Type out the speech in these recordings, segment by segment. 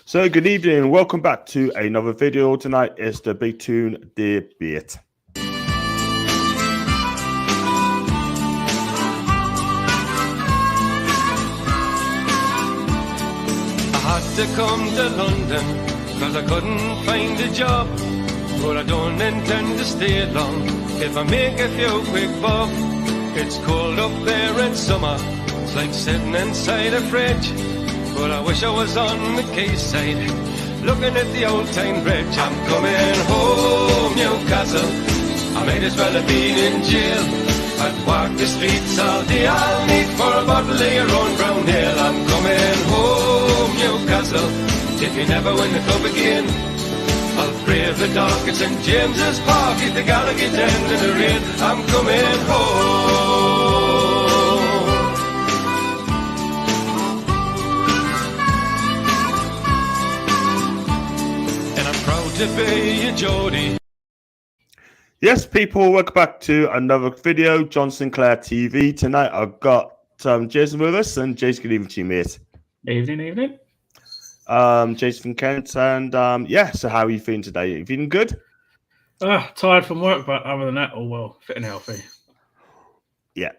So good evening and welcome back to another video. Tonight is the Big Toon debate. I had to come to London cause I couldn't find a job, but I don't intend to stay long if I make a few quick bob. It's cold up there in summer, it's like sitting inside a fridge, but I wish I was on the quayside looking at the old town bridge. I'm coming home, Newcastle, I might as well have been in jail. I'd walk the streets all day, I'll need for a bottle of your own brown ale. I'm coming home, Newcastle, if you never win the club again. I'll brave the dark at St James's Park if the Gallagher end in the rain. I'm coming home. And I'm proud to be a Geordie. Yes, people, welcome back to another video, John Sinclair TV. Tonight I've got Jason with us, and Jason, good evening to you, mate. Evening. Jason Kent, and so how are you feeling today? You feeling good? Tired from work, but other than that, all well, fit and healthy. Yeah.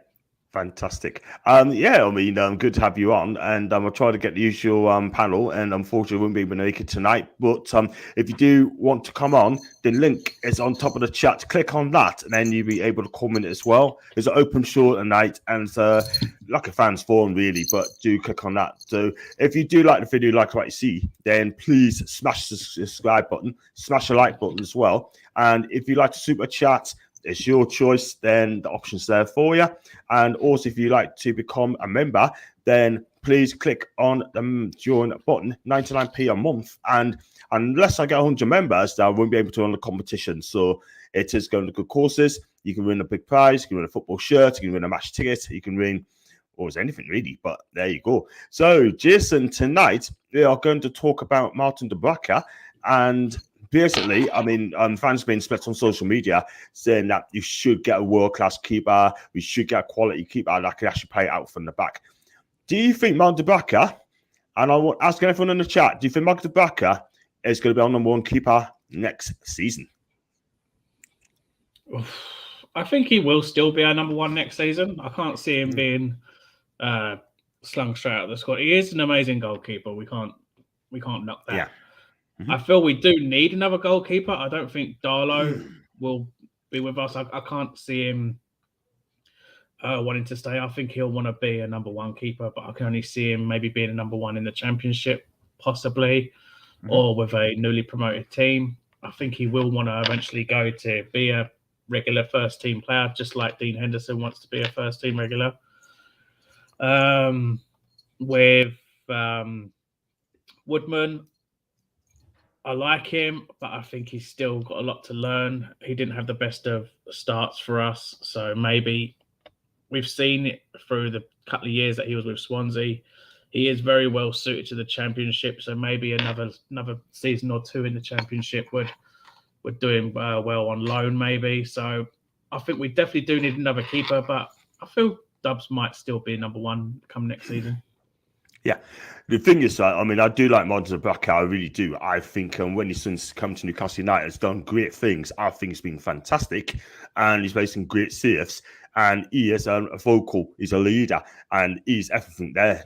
Fantastic. Good to have you on, and I'll try to get the usual panel, and unfortunately I won't be able to make it tonight, but if you do want to come on, the link is on top of the chat. Click on that and then you'll be able to comment as well. It's an open show tonight, and it's like a fans forum really, but do click on that. So if you do like the video, like what you see, then please smash the subscribe button, smash the like button as well, and if you like to super chat, it's your choice, then the option's there for you. And also, if you like to become a member, then please click on the join button, 99p a month. And unless I get 100 members, I won't be able to run the competition. So it is going to good courses. You can win a big prize, you can win a football shirt, you can win a match ticket, you can win almost anything really, but there you go. So, Jason, tonight we are going to talk about Martin Dubravka, and basically, fans have been split on social media saying that you should get a world-class keeper, we should get a quality keeper that can actually play out from the back. Do you think Martin Dubravka, and I want to ask everyone in the chat, do you think Martin Dubravka is going to be our number one keeper next season? I think he will still be our number one next season. I can't see him being slung straight out of the squad. He is an amazing goalkeeper. We can't knock that. Yeah. I feel we do need another goalkeeper. I don't think Darlow will be with us. I can't see him wanting to stay. I think he'll want to be a number one keeper, but I can only see him maybe being a number one in the Championship, possibly, or with a newly promoted team. I think he will want to eventually go to be a regular first team player, just like Dean Henderson wants to be a first team regular. With Woodman, I like him, but I think he's still got a lot to learn. He didn't have the best of starts for us, so maybe we've seen it through the couple of years that he was with Swansea. He is very well suited to the Championship, so maybe another season or two in the Championship would do him well on loan, maybe. So I think we definitely do need another keeper, but I feel Dubs might still be number one come next season. Yeah, the thing is, I do like Martin Dubravka, I really do. I think when he's since come to Newcastle United, has done great things. I think he's been fantastic, and he's made some great saves, and he is a vocal, he's a leader, and he's everything there.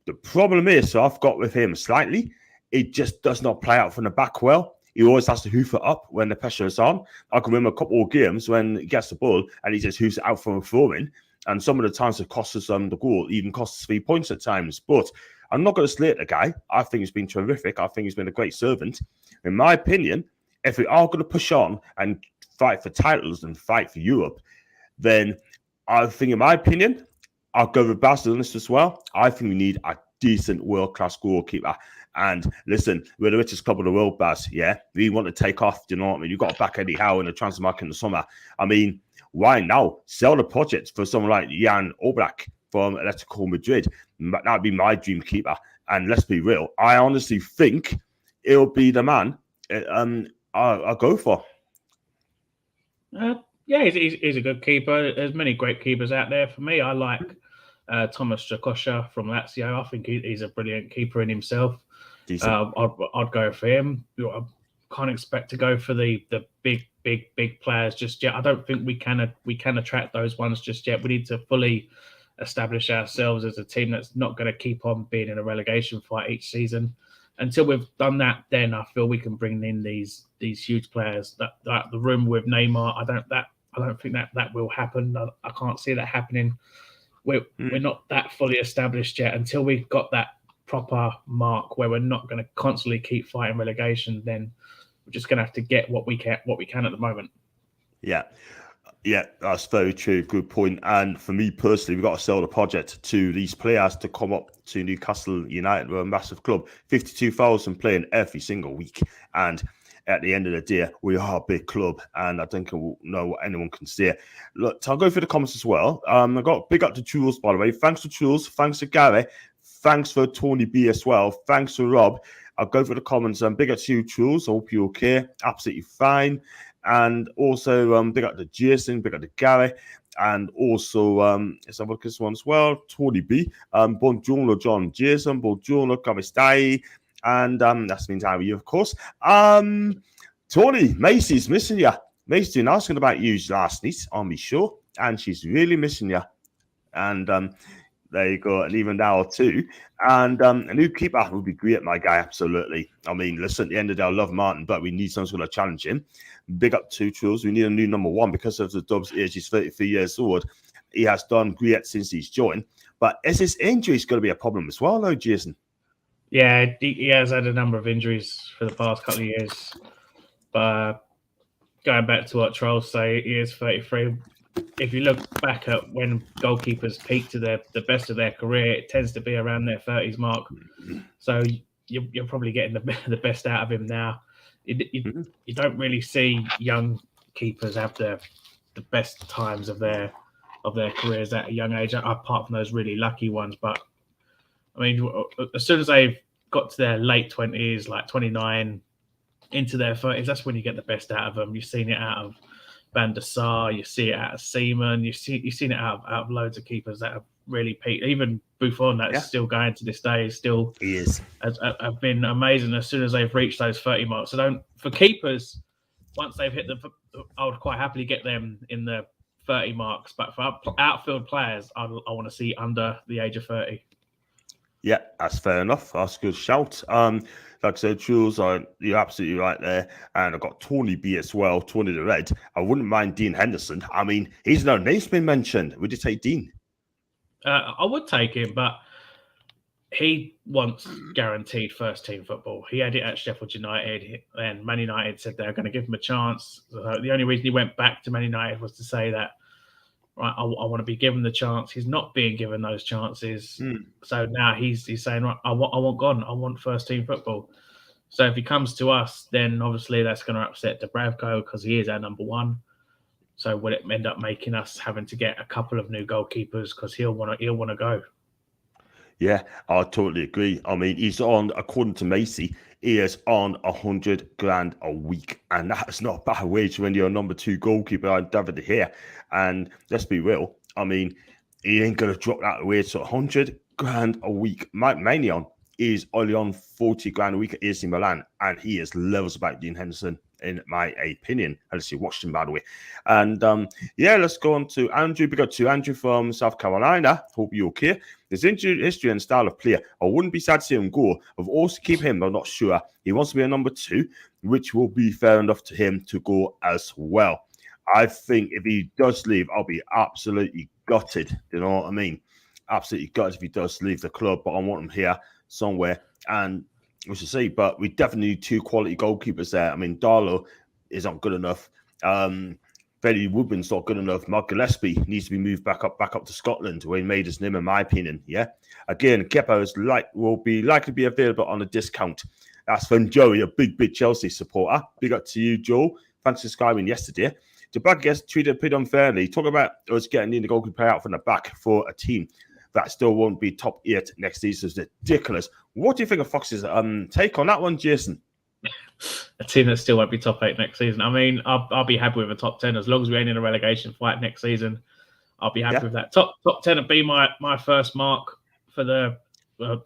The problem is, I've got with him slightly, it just does not play out from the back well. He always has to hoof it up when the pressure is on. I can remember a couple of games when he gets the ball and he just hoofs it out from a throw-in. And some of the times it costs us the goal, even costs us 3 points at times. But I'm not going to slate the guy. I think he's been terrific. I think he's been a great servant. In my opinion, if we are going to push on and fight for titles and fight for Europe, then I think, in my opinion, I'll go with Baz on this as well. I think we need a decent world-class goalkeeper. And listen, we're the richest club in the world, Baz. Yeah, we want to take off. Do you know what I mean? You got to back Eddie Howe in the transfer market in the summer. Why now? Sell the project for someone like Jan Oblak from Atletico Madrid. That'd be my dream keeper. And let's be real, I honestly think it'll be the man I'll go for. Yeah, he's a good keeper. There's many great keepers out there. For me, I like Thomas Strakosha from Lazio. I think he's a brilliant keeper in himself. Decent. I'd go for him. I can't expect to go for the big players just yet. I don't think we can attract those ones just yet. We need to fully establish ourselves as a team that's not going to keep on being in a relegation fight each season. Until we've done that, then I feel we can bring in these huge players. That the room with Neymar, I don't think that will happen. I can't see that happening. We're not that fully established yet. Until we've got that proper mark where we're not going to constantly keep fighting relegation, then we're just going to have to get what we can at the moment. Yeah, that's very true. Good point. And for me personally, we've got to sell the project to these players to come up to Newcastle United. We're a massive club, 52,000 playing every single week. And at the end of the day, we are a big club. And I think we'll know what anyone can say. Look, so I'll go through the comments as well. I got big up to Jules, by the way. Thanks to Jules. Thanks to Gary. Thanks for Tony B as well. Thanks to Rob. I'll go through the comments. Big up to you, Jules. I hope you're okay. Absolutely fine. And also, big up to Jason, big up to Gary, and also, let's have a look at this one as well. Tony B, buongiorno, John Jason, buongiorno, come stai? And that's means how are you, of course. Tony, Macy's missing you. Macy's been asking about you last night on my show, and she's really missing you. And there you go, and even now too. And a new keeper would be great, my guy, absolutely. I mean, listen, at the end of the day, I love Martin, but we need someone to challenge him. Big up to Truls. We need a new number one because of the Dub's age. He's 33 years old. He has done great since he's joined. But is his injuries going to be a problem as well, though, Jason? Yeah, he has had a number of injuries for the past couple of years. But going back to what Trolls say, he is 33. If you look back at when goalkeepers peak to the best of their career, it tends to be around their 30s mark. So you're probably getting the best out of him now. You don't really see young keepers have the best times of their careers at a young age, apart from those really lucky ones. But I mean, as soon as they've got to their late 20s, like 29, into their 30s, that's when you get the best out of them. You've seen it out of Van der Sar, you see it out of Seaman, you've seen it out of loads of keepers that have really peaked. Even Buffon, that's still going to this day, he is have been amazing as soon as they've reached those 30 marks. So for keepers, once they've hit I would quite happily get them in the 30 marks. But for outfield players, I want to see under the age of 30. Yeah, that's fair enough. That's a good shout. Like I said, Jules, you're absolutely right there. And I've got Tony B as well, Tony the Red. I wouldn't mind Dean Henderson. I mean, he's no name's been mentioned. Would you take Dean? I would take him, but he wants guaranteed first-team football. He had it at Sheffield United, and Man United said they were going to give him a chance. So the only reason he went back to Man United was to say that, right, I want to be given the chance. He's not being given those chances. So now he's saying, right, I want gone. I want first-team football. So if he comes to us, then obviously that's going to upset Dubravka because he is our number one. So will it end up making us having to get a couple of new goalkeepers because he'll want to go? Yeah, I totally agree. I mean, he's on, according to Macy, he is on 100 grand a week, and that's not a bad wage when you're a number two goalkeeper. I'm David here, and let's be real. I mean, he ain't gonna drop that wage. So 100 grand a week. Mike Manion is only on 40 grand a week at AC Milan, and he is levels about Dean Henderson, in my opinion. I just watched him, by the way. And yeah, let's go on to Andrew. We got to Andrew from South Carolina. Hope you're okay. His injury history and style of player, I wouldn't be sad to see him go. I've also keep him, I'm not sure. He wants to be a number two, which will be fair enough to him to go as well. I think if he does leave, I'll be absolutely gutted. You know what I mean? Absolutely gutted if he does leave the club, but I want him here somewhere. And we should see, but we definitely need two quality goalkeepers there. I mean, Darlow is not good enough. Freddie Woodman's not good enough. Mark Gillespie needs to be moved back up to Scotland, where he made his name, in my opinion. Yeah. Again, Kepa will be likely to be available on a discount. That's from Joey, a big Chelsea supporter. Big up to you, Joe. Thanks for subscribing yesterday. Dubravka gets treated pretty unfairly. Talk about us getting the goalkeeper out from the back for a team that still won't be top 8 next season. It's ridiculous. What do you think of Fox's take on that one, Jason? A team that still won't be top 8 next season. I mean, I'll be happy with a top 10 as long as we ain't in a relegation fight next season. I'll be happy with that. Top 10 would be my first mark for the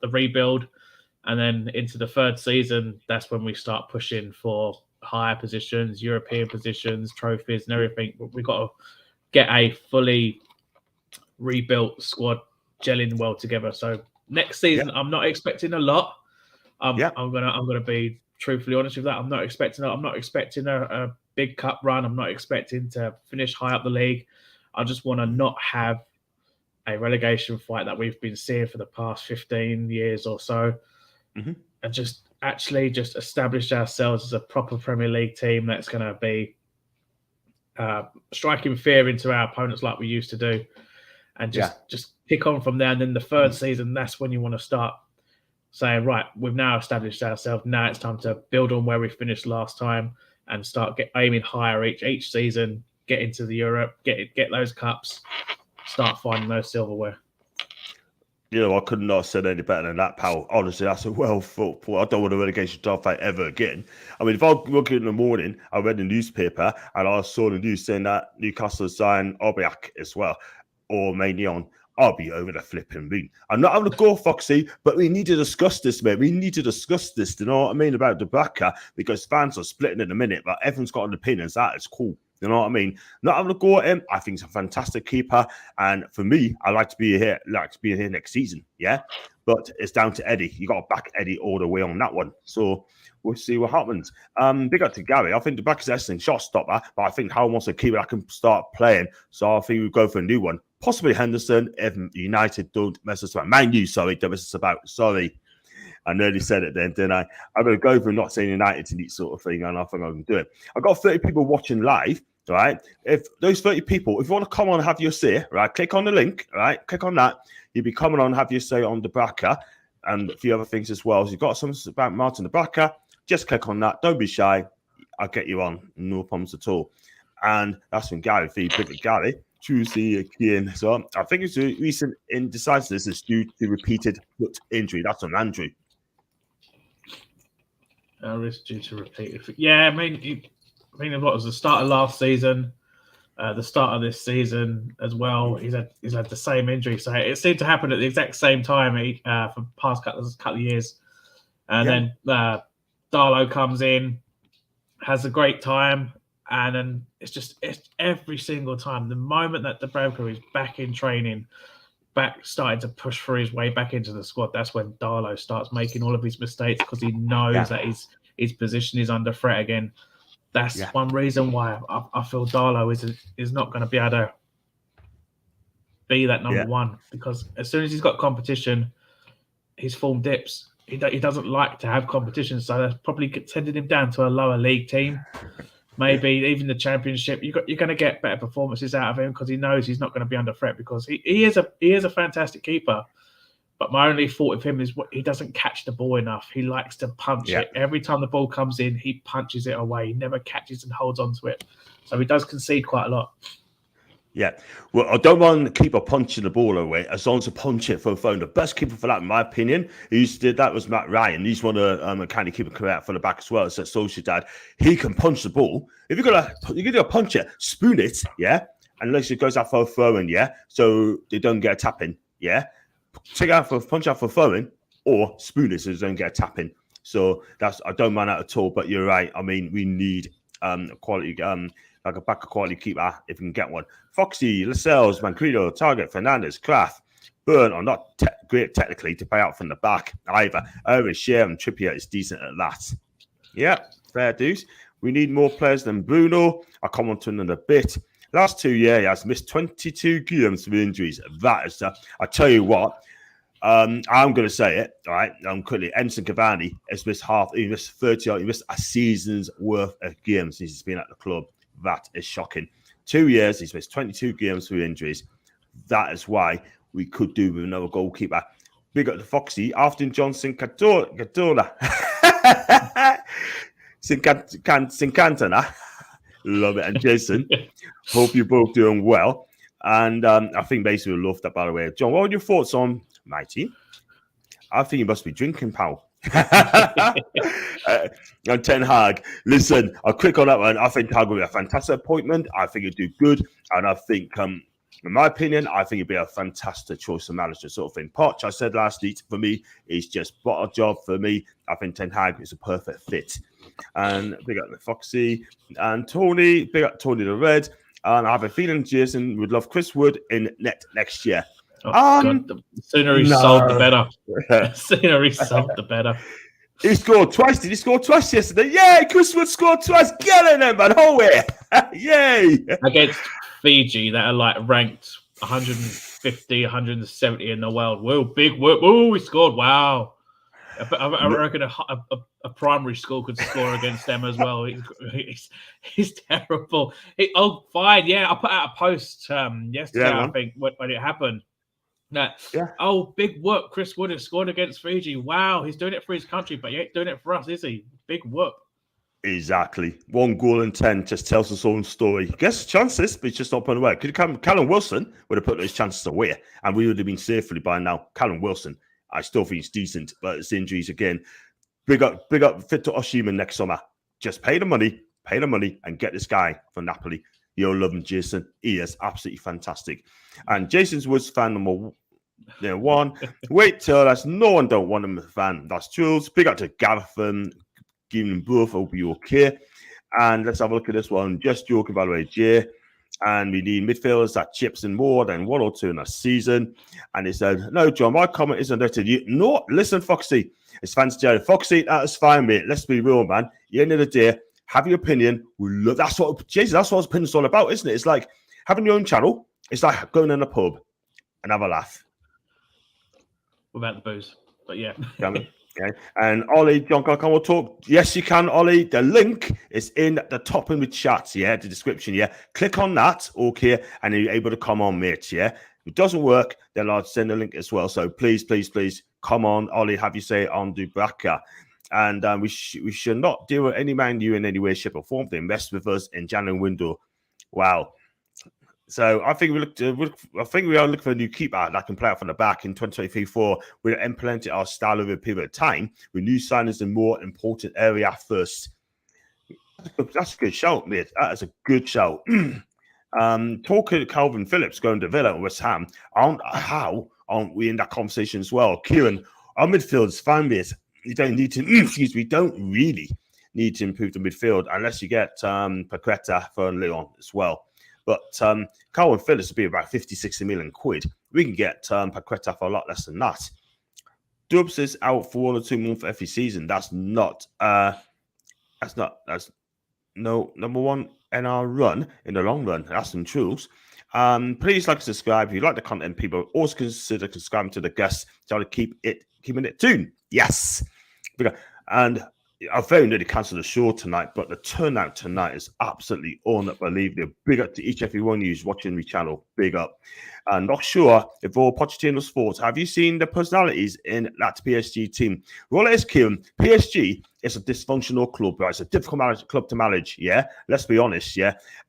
rebuild. And then into the third season, that's when we start pushing for higher positions, European positions, trophies, and everything. But we've got to get a fully rebuilt squad gelling well together. So next season, I'm not expecting a lot. I'm gonna be truthfully honest with that. I'm not expecting a big cup run. I'm not expecting to finish high up the league. I just want to not have a relegation fight that we've been seeing for the past 15 years or so, and just establish ourselves as a proper Premier League team that's going to be striking fear into our opponents like we used to do, and just pick on from there. And then the third season, that's when you want to start saying, right, we've now established ourselves. Now it's time to build on where we finished last time and start aiming higher each season. Get into the Europe, get those cups, start finding those silverware. You know, I could not have said any better than that, pal. Honestly, that's a well thought. I don't want a relegation title fight ever again. I mean, if I woke up in the morning, I read the newspaper and I saw the news saying that Newcastle signed Obiak as well, or Maignan, I'll be over the flipping moon. I'm not having to go, Foxy, but we need to discuss this, mate. We need to discuss this, you know what I mean, about Dubravka, because fans are splitting in a minute, but everyone's got an opinion. That is cool. You know what I mean? Not having to go at him. I think he's a fantastic keeper. And for me, I like to be here next season. Yeah. But it's down to Eddie. You got to back Eddie all the way on that one. So we'll see what happens. Big up to Gary. I think the back is excellent shot stopper, but I think Howell wants a keeper that can start playing. So I think we'll go for a new one. Possibly Henderson if United don't mess us about. Man, you, sorry, don't mess us about. Sorry. I nearly said it then, didn't I? I'm going to go for not saying United to eat sort of thing, and I think I can do it. I've got 30 people watching live, right? If those 30 people, if you want to come on and have your say, right, click on the link, right? Click on that. You'll be coming on and have your say on Dubravka and a few other things as well. So you've got something about Martin Dubravka, just click on that. Don't be shy. I'll get you on. No problems at all. And that's from Gary, Gary. Tuesday again. So I think it's a recent indecisiveness is due to repeated foot injury. That's on Andrew. Risk due to repeated. Yeah, I mean, what was the start of last season, the start of this season as well. He's had the same injury, so it seemed to happen at the exact same time for the past couple of years. And then Darlow comes in, has a great time. And then it's every single time. The moment that Dubravka is back in training, starting to push for his way back into the squad, that's when Darlow starts making all of his mistakes because he knows that his position is under threat again. That's one reason why I feel Darlow is not going to be able to be that number one, because as soon as he's got competition, his form dips. He doesn't like to have competition, so that's probably sending him down to a lower league team. Maybe even the Championship, you're going to get better performances out of him because he knows he's not going to be under threat, because he is a fantastic keeper. But my only thought of him is he doesn't catch the ball enough. He likes to punch it. Every time the ball comes in, he punches it away. He never catches and holds on to it. So he does concede quite a lot. Yeah. Well, I don't want the keeper punching the ball away as long as I punch it for a phone. The best keeper for that, in my opinion, who used to do that was Matt Ryan. He's one of the kind of keeper career for the back as well. So Sociedad, he can punch the ball. If you're gonna punch it, spoon it, unless it goes out for a throw-in, so they don't get a tap-in, punch out for throwing or spoon it so they don't get a tap-in. So I don't mind that at all. But you're right. I mean, we need quality. Like a back quality keeper if we can get one. Foxy, Lascelles, Manfredo, Target, Fernandez, Kraft, Burn are not great technically to pay out from the back either. Irving, Share, and Trippier is decent at that. Yeah, fair dues. We need more players than Bruno. I'll come on to another bit. Last 2 years, he has missed 22 games with injuries. That is, I tell you what, I'm going to say it, all right, quickly. Edinson Cavani has missed he missed 30, he missed a season's worth of games since he's been at the club. That is shocking. 2 years, he's missed 22 games through injuries. That is why we could do with another goalkeeper. Big up to Foxy, Afton Johnson, Catola. Sincantana. Love it. And Jason, hope you're both doing well. And I think basically we love that, by the way. John, what are your thoughts on my team? I think you must be drinking, pal. And Ten Hag, listen, I'll quick on that one. I think Hag will be a fantastic appointment. I think he'll do good, and I think In my opinion, I think he'd be a fantastic choice of manager, sort of thing. Poch, I said last week, for me, is just what a job for me. I think Ten Hag is a perfect fit. And big up the Foxy and Tony, big up Tony the Red. And I have a feeling Jason would love Chris Wood in net next year. Oh, God, the sooner he's sold, the better. The sooner he's sold, the better. He scored twice. Did he score twice yesterday? Yay! Chris Wood scored twice. Get in there, man. Hold it. Yay! Against Fiji, that are like ranked 150, 170 in the world. Whoa, big work. Whoa, he scored. Wow. I reckon a primary school could score against them as well. He's terrible. Fine. Yeah, I put out a post yesterday, I think, when it happened. Big work. Chris Wood has scored against Fiji. Wow, he's doing it for his country, but he ain't doing it for us, is he? Big work. Exactly. 1 goal in 10 just tells his own story. Gets chances, but he's just not putting away. Callum Wilson would have put those chances away, and we would have been safely by now. Callum Wilson, I still think he's decent, but it's injuries again. Big up Victor Osimhen next summer. Just pay the money, and get this guy for Napoli. You'll love him, Jason. He is absolutely fantastic. And Jason's Woods fan number 1. Wait till that's no one don't want him a fan. That's Jules. Big up to Gareth and giving them both. Hope you're okay. And let's have a look at this one. Just joking, by the way, Jay. And we need midfielders that chips in more than 1 or 2 in a season. And he said, no, John, my comment isn't directed to you. No, listen, Foxy. It's fans, Jerry. Foxy, that is fine, mate. Let's be real, man. At the end of the day, have your opinion. That's what opinion's all about, isn't it? It's like having your own channel. It's like going in a pub and have a laugh. Without the booze, but yeah. Okay. And Ollie, John, can we talk? Yes, you can, Ollie. The link is in the top in the chat, the description, Click on that, okay, and you're able to come on, mate, If it doesn't work, then I'll send a link as well. So please, come on, Ollie, have you say on Dubravka. And we should not deal with any Man U in any way, shape, or form. They invest with us in January window. Wow. So I think we are looking for a new keeper that can play out from the back in 2023-4. We'll implement our style over a period of time with new signings in more important area first. That's a good shout, mate. That is a good shout. Talking Calvin Phillips going to Villa and West Ham. How aren't we in that conversation as well? Kieran, our midfield is fine, mate. You don't need to. We don't really need to improve the midfield unless you get Paqueta for Lyon as well. But Calvin Phillips would be about 50-60 million quid. We can get Paqueta for a lot less than that. Dubs is out for 1 or 2 months every season. That's no number 1 in our run in the long run. That's some truths. Please like and subscribe. If you like the content, people also consider subscribing to the guests to keeping it tuned. Yes. And I very nearly cancelled the show tonight, but the turnout tonight is absolutely unbelievable. Big up to each every one of you who's watching my channel. Big up. I'm not sure if all Pochettino's thoughts. Have you seen the personalities in that PSG team? Well, it is, Kieran. PSG is a dysfunctional club, right? It's a difficult club to manage, Let's be honest,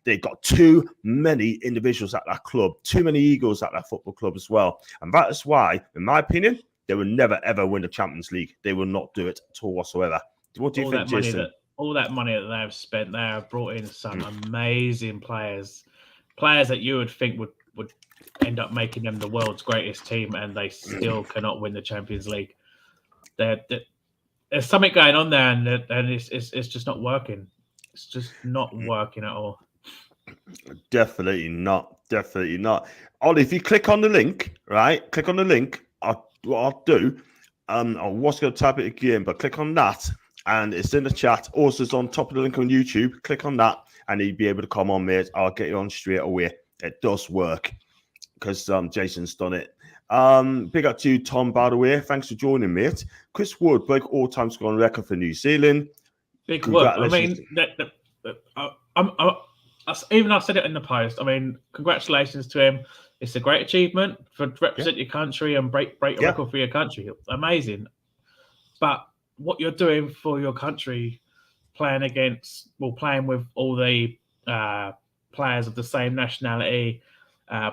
They've got too many individuals at that club, too many egos at that football club as well. And that is why, in my opinion, they will never, ever win the Champions League. They will not do it at all whatsoever. What do you think, Jason? All that money that they have spent, they have brought in some amazing players that you would think would end up making them the world's greatest team, and they still cannot win the Champions League. There's something going on there, and it's just not working. It's just not working at all. Definitely not. Ollie, if you click on the link, right? Click on the link. What I'll do, I was going to type it again, but click on that. And it's in the chat. Also, it's on top of the link on YouTube. Click on that, and you'll be able to come on, mate. I'll get you on straight away. It does work because Jason's done it. Big up to you, Tom, by the way. Thanks for joining, mate. Chris Wood broke all-time scoring record for New Zealand. Big work. I mean, even I said it in the post. I mean, congratulations to him. It's a great achievement to represent your country and break a record for your country. Amazing. But what you're doing for your country, playing with all the players of the same nationality,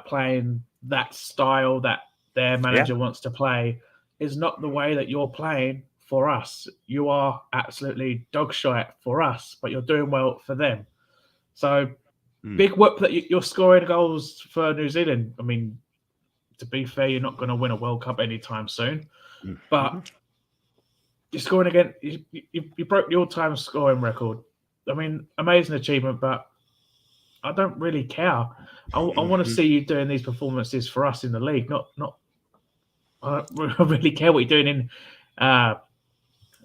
playing that style that their manager wants to play, is not the way that you're playing for us. You are absolutely dog shit for us, but you're doing well for them. So big whoop that you're scoring goals for New Zealand. I mean, to be fair, you're not going to win a World Cup anytime soon, but you're scoring again. You broke the all-time scoring record. I mean, amazing achievement, but I don't really care. I want to see you doing these performances for us in the league. Not. I don't really care what you're doing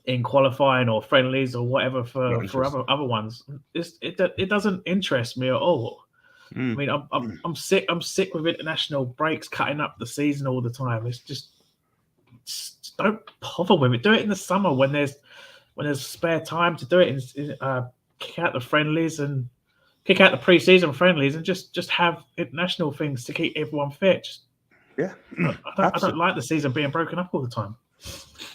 in qualifying or friendlies or whatever for other ones. It doesn't interest me at all. I mean, I'm sick. I'm sick with international breaks cutting up the season all the time. It's just don't bother with it. Do it in the summer when there's spare time to do it. Kick out the friendlies and kick out the pre-season friendlies and just have international things to keep everyone fit. I don't like the season being broken up all the time.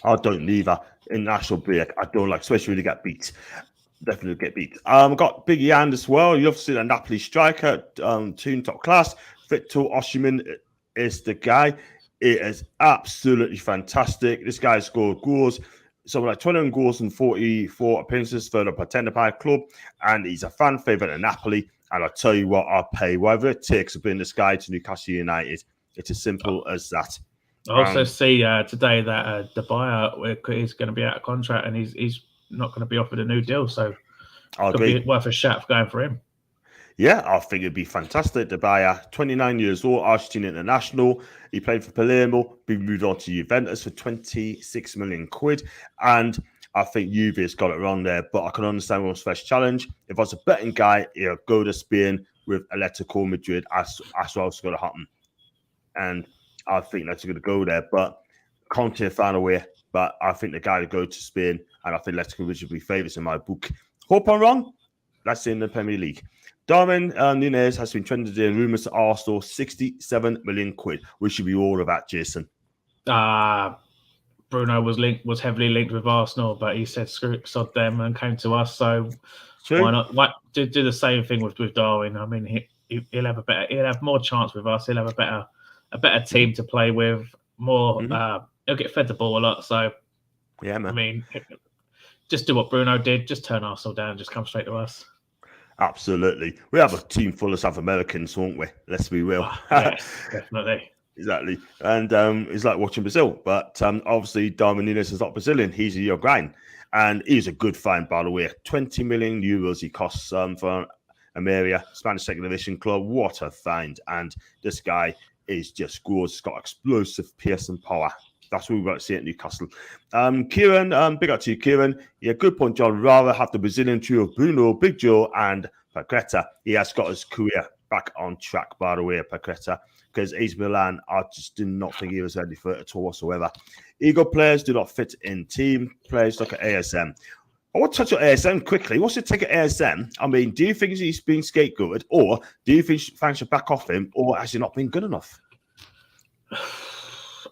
I don't either. International break, I don't like, especially when you get beat. Definitely get beat. Got Big Yan as well. You obviously the Napoli striker, Toon top class. Victor Osimhen is the guy. It is absolutely fantastic. This guy scored goals, something like 21 goals and 44 appearances for the Partenope club, and he's a fan favourite at Napoli. And I'll tell you what, I'll pay whatever it takes to bring this guy to Newcastle United. It's as simple as that. I also see today that the buyer is going to be out of contract and he's not going to be offered a new deal. So I it'll be worth a shot for going for him. Yeah, I think it'd be fantastic. The buyer, 29 years old, Argentine international. He played for Palermo, been moved on to Juventus for 26 million quid. And I think Juve's got it wrong there, but I can understand one's first challenge. If I was a betting guy, he'll go to Spain with Atletico Madrid. That's what's going to happen. And I think that's going to go there, but Conte found a way. But I think the guy to go to Spain, and I think Atletico Madrid will be favourites in my book. Hope I'm wrong. That's in the Premier League. Darwin Nunez has been trending in rumours to Arsenal, 67 million quid. We should be all of that, Jason. Bruno was heavily linked with Arsenal, but he said screw sod them and came to us. So why not? Why do the same thing with Darwin? I mean, he'll have more chance with us. He'll have a better team to play with. More, he'll get fed the ball a lot. So yeah, man. I mean, just do what Bruno did. Just turn Arsenal down and just come straight to us. Absolutely. We have a team full of South Americans, won't we? Let's be real. Yes, definitely. Exactly. And it's like watching Brazil. But obviously, Darwin Nunez is not Brazilian. He's a Uruguayan. And he's a good find, by the way. 20 million euros he costs for Ameria, Spanish second division club. What a find. And this guy is just gorgeous. He's got explosive pace and power. That's what we've got to see at Newcastle. Kieran, big up to you, Kieran. Yeah, good point, John. Rather have the Brazilian trio of Bruno, Big Joe, and Paqueta. He has got his career back on track, by the way, Paqueta, because AC Milan, I just do not think he was ready for it at all whatsoever. Ego players do not fit in team. Players look at ASM. I want to touch on ASM quickly. What's your take at ASM? I mean, do you think he's been scapegoated, or do you think fans should back off him, or has he not been good enough?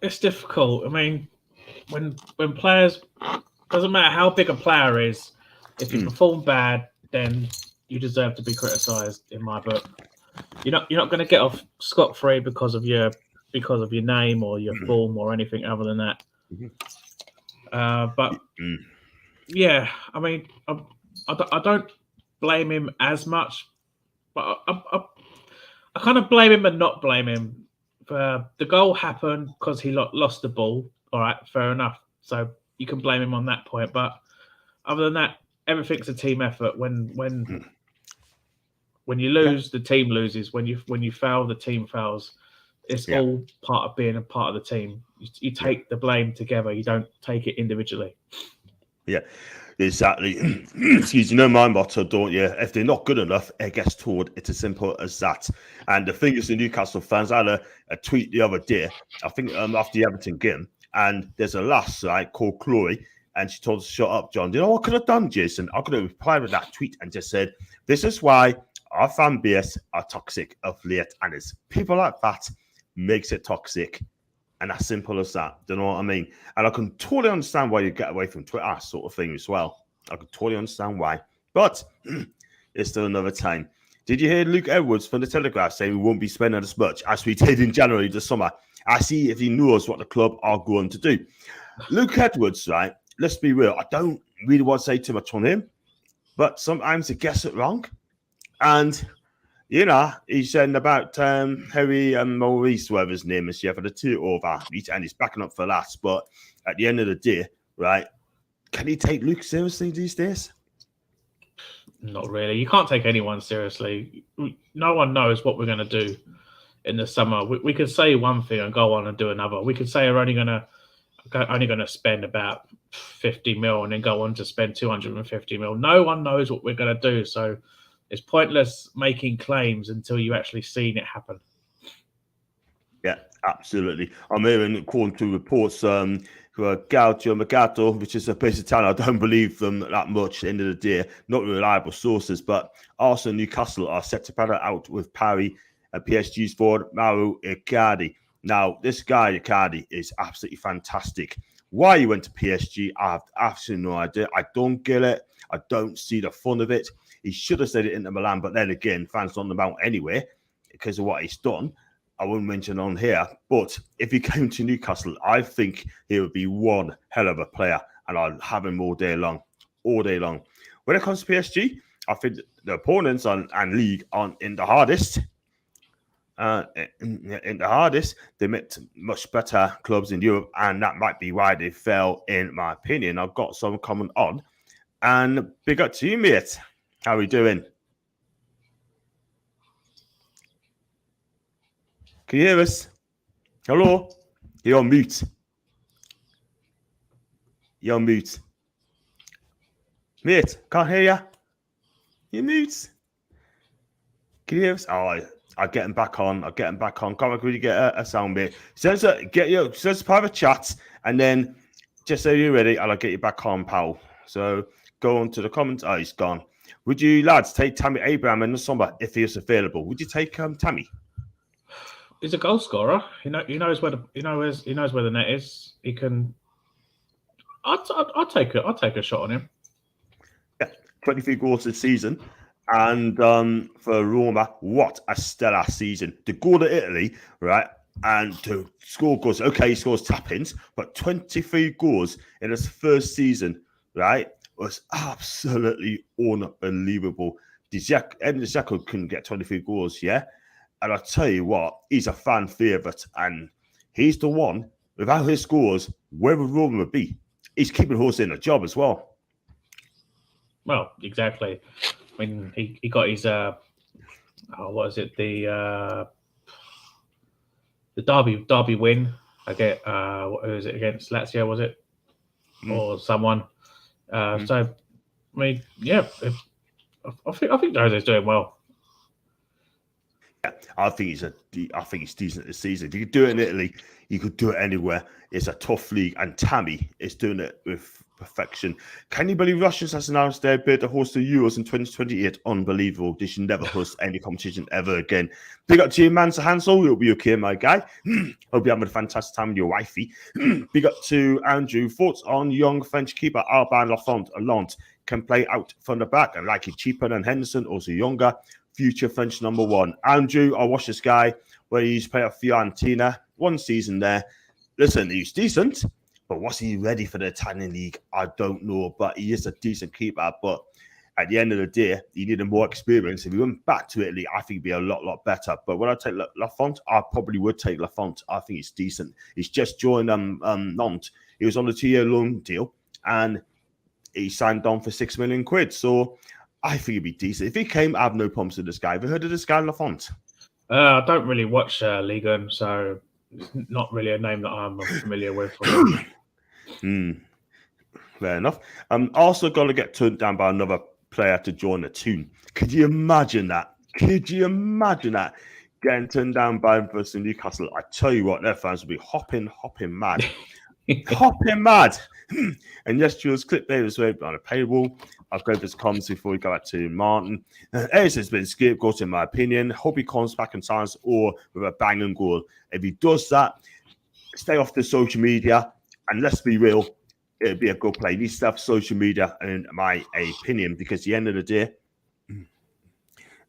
It's difficult. I mean, when players, doesn't matter how big a player is, if you perform bad, then you deserve to be criticised. In my book, you're not going to get off scot-free because of your name or your form or anything other than that. But yeah, I mean, I don't blame him as much, but I kind of blame him and not blame him. The goal happened because he lost the ball. All right, fair enough. So you can blame him on that point. But other than that, everything's a team effort. When you lose, the team loses. When you fail, the team fails. It's all part of being a part of the team. You take the blame together. You don't take it individually. Yeah. Exactly. Excuse you know my motto, don't you? If they're not good enough, it gets told. It's as simple as that. And the thing is, the Newcastle fans, I had a tweet the other day, I think after the Everton game, and there's a lass, right, called Chloe, and she told us to shut up, John. Do you know what I could have done, Jason? I could have replied with that tweet and just said, this is why our fan base are toxic of late. And it's people like that makes it toxic. And as simple as that. Do you know what I mean? And I can totally understand why you get away from Twitter sort of thing as well. I can totally understand why. But it's still another time. Did you hear Luke Edwards from the Telegraph saying we won't be spending as much as we did in January this summer? I see if he knows what the club are going to do. Luke Edwards, right? Let's be real. I don't really want to say too much on him. But sometimes he gets it wrong. And He's saying about Harry and Maurice, whatever his name is, for the two over, and he's backing up for that. But at the end of the day, right, can he take Luke seriously these days? Not really. You can't take anyone seriously. No one knows what we're going to do in the summer. We could say one thing and go on and do another. We could say we're only going to spend about 50 mil and then go on to spend 250 mil. No one knows what we're going to do. So it's pointless making claims until you actually seen it happen. Yeah, absolutely. I'm hearing, according to reports, Gautio Mercato, which is a place of town, I don't believe them that much at the end of the day, not reliable sources, but Arsenal and Newcastle are set to battle out with Paris and PSG's forward Mauro Icardi. Now, this guy, Icardi, is absolutely fantastic. Why he went to PSG, I have absolutely no idea. I don't get it. I don't see the fun of it. He should have stayed at Inter Milan, but then again, fans on the mount anyway because of what he's done. I wouldn't mention on here, but if he came to Newcastle, I think he would be one hell of a player, and I'll have him all day long. When it comes to PSG, I think the opponents and league aren't in the hardest. In the hardest, they met much better clubs in Europe, and that might be why they fell, in my opinion. I've got some comment on, and big up to you, mate. How are we doing? Can you hear us? Hello? You're on mute. Mate, can't hear you. You're mute. Can you hear us? Oh, I'll get him back on. Come on, could you get a sound bit? Says private chat, and then just so you're ready, I'll get you back on, pal. So go on to the comments. Oh, he's gone. Would you lads take Tammy Abraham in the summer if he is available? Would you take Tammy? He's a goal scorer. He knows where the net is. He can. I'll take a shot on him. Yeah, 23 goals this season, and for Roma, what a stellar season! To go to Italy, right, and to score goals. Okay, he scores tap-ins, but 23 goals in his first season, right, was absolutely unbelievable. Dzeko couldn't get 23 goals, yeah. And I'll tell you what, he's a fan favourite, and he's the one, without his scores, where would Roma be? He's keeping Jose in a job as well. Well, exactly. I mean, he got his, what is it, the Derby win. I get, who was it, against Lazio, was it? Or someone. So, I mean, yeah, I think Jose's doing well. Yeah, I think he's decent this season. If you could do it in Italy, you could do it anywhere. It's a tough league, and Tammy is doing it with perfection. Can you believe Russians has announced their bid to host the Euros in 2028? Unbelievable. They should never host any competition ever again. Big up to you, Mansa Hansel. You'll be okay, my guy. Hope you're having a fantastic time with your wifey. Big up to Andrew. Thoughts on young French keeper Alban Lafont can play out from the back and likely cheaper than Henderson, also younger. Future French number one. Andrew, I watched this guy where he used to play at Fiorentina. One season there. Listen, he's decent, but was he ready for the Italian league? I don't know, but he is a decent keeper. But at the end of the day, he needed more experience. If he went back to Italy, I think he'd be a lot better. But when I take Lafont, I probably would take Lafont. I think he's decent. He's just joined Nantes. He was on a 2-year loan deal, and he signed on for £6 million. So I think he'd be decent. If he came, I have no problems with this guy. Have you heard of this guy, Lafont? I don't really watch Ligue 1, so it's not really a name that I'm familiar with. Fair enough. I'm also going to get turned down by another player to join the Toon. Could you imagine that? Getting turned down by him versus Newcastle. I tell you what, their fans will be hopping mad. Hopping mad. And yes, Jules, clip there as well on a paywall. I'll go over his comments before we go back to Martin. Ace has been scapegoat, in my opinion. Hope he comes back in silence or with a banging goal. If he does that, stay off the social media. And let's be real, it'll be a good play. He needs to have social media, in my opinion, because at the end of the day.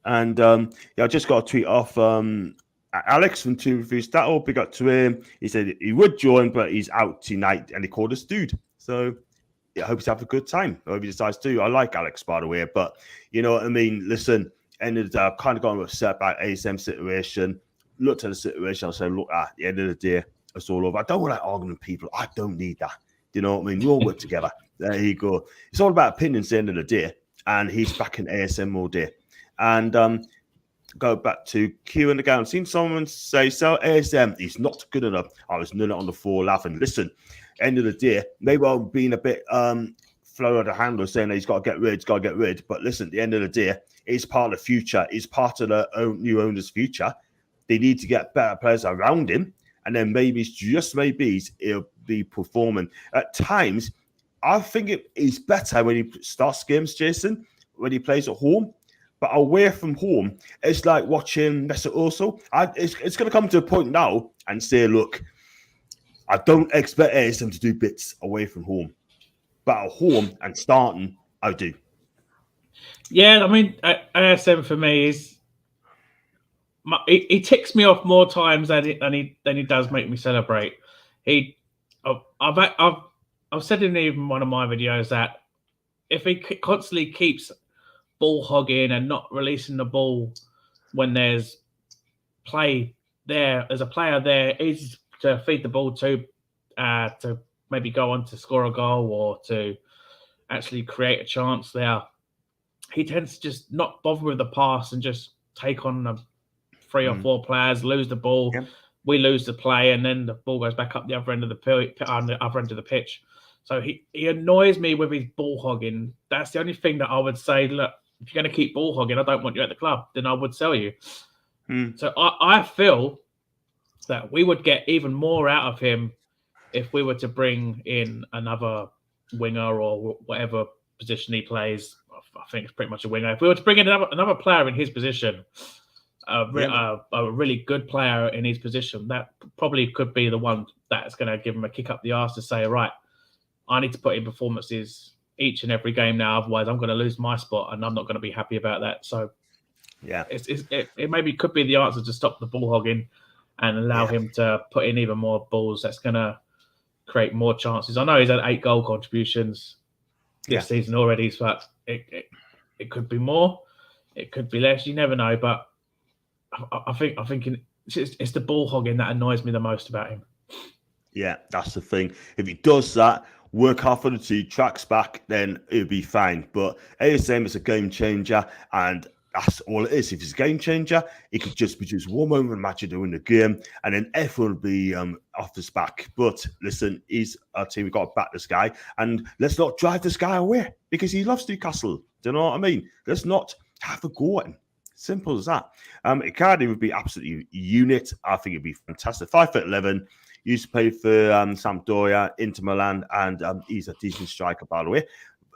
And I just got a tweet off Alex from Toon Reviews. That'll big up to him. He said he would join, but he's out tonight, and he called us dude. So I hope he's having a good time. I hope he decides to. I like Alex, by the way, but you know what I mean? Listen, End of the day, I've kind of gone with a setback ASM situation. Looked at the situation, I said, look, at the end of the day, it's all over. I don't want to argue with people. I don't need that. You know what I mean? We all work together. There you go. It's all about opinions at the end of the day. And he's back in ASM all day. And go back to Q and again. I've seen someone say, so ASM, he's not good enough. I was none on the floor laughing. Listen, end of the day, maybe I'm being a bit flow of the handle saying that he's got to get rid. But listen, at the end of the day, he's part of the future. He's part of the new owner's future. They need to get better players around him. And then maybe, just maybe, he'll be performing. At times, I think it is better when he starts games, Jason, when he plays at home. But away from home, it's like watching Mesut Ozil. It's going to come to a point now and say, look, I don't expect ASM to do bits away from home. But at home and starting, I do. Yeah, I mean, ASM for me is... He ticks me off more times than he does make me celebrate. I've said in even one of my videos that if he constantly keeps ball hogging and not releasing the ball when there's play there, as a player there, is to feed the ball to maybe go on to score a goal or to actually create a chance there. He tends to just not bother with the pass and just take on the 3 or 4 players, lose the ball, we lose the play, and then the ball goes back up the other end of the pitch. So he annoys me with his ball hogging. That's the only thing that I would say, look, if you're going to keep ball hogging, I don't want you at the club, then I would sell you. So I feel that we would get even more out of him if we were to bring in another winger or whatever position he plays. I think it's pretty much a winger. If we were to bring in another player in his position, a really good player in his position, that probably could be the one that's going to give him a kick up the arse to say, right, I need to put in performances each and every game now, otherwise I'm going to lose my spot and I'm not going to be happy about that. So yeah, it maybe could be the answer to stop the ball hogging and allow him to put in even more balls. That's going to create more chances. I know he's had 8 goal contributions this season already, but it could be more, it could be less. You never know, but I think it's the ball hogging that annoys me the most about him. Yeah, that's the thing. If he does that, work hard for the 2 tracks back, then it'll be fine. But ASM is a game changer, and that's all it is. If he's a game changer, he could just produce one moment of match during the game, and then everyone will be off his back. But listen, he's our team. We've got to back this guy, and let's not drive this guy away because he loves Newcastle. Do you know what I mean? Let's not have a go at him. Simple as that. Icardi would be absolutely unit. I think it'd be fantastic. 5'11", used to play for Sampdoria, Inter Milan, and he's a decent striker, by the way.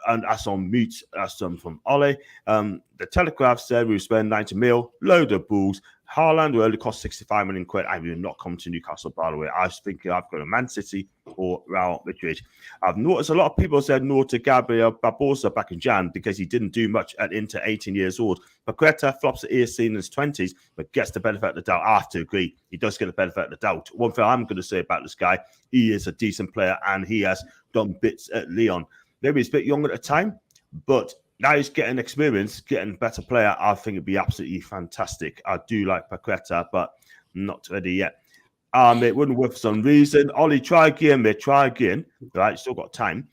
And that's on mute. That's from Ole. The Telegraph said we would spend 90 mil, load of bulls. Haaland will only cost 65 million quid. I will not come to Newcastle, by the way. I was thinking I've got a Man City or Real Madrid. I've noticed a lot of people said no to Gabriel Barbosa back in Jan because he didn't do much at Inter, 18 years old. Paqueta flops at ESC in his 20s, but gets the benefit of the doubt. I have to agree. He does get the benefit of the doubt. One thing I'm going to say about this guy, he is a decent player and he has done bits at Lyon. Maybe he's a bit young at the time, but now he's getting experience, getting better player. I think it'd be absolutely fantastic. I do like Paqueta, but not ready yet. It wouldn't work for some reason. Ollie, try again, mate. Try again. Right, still got time.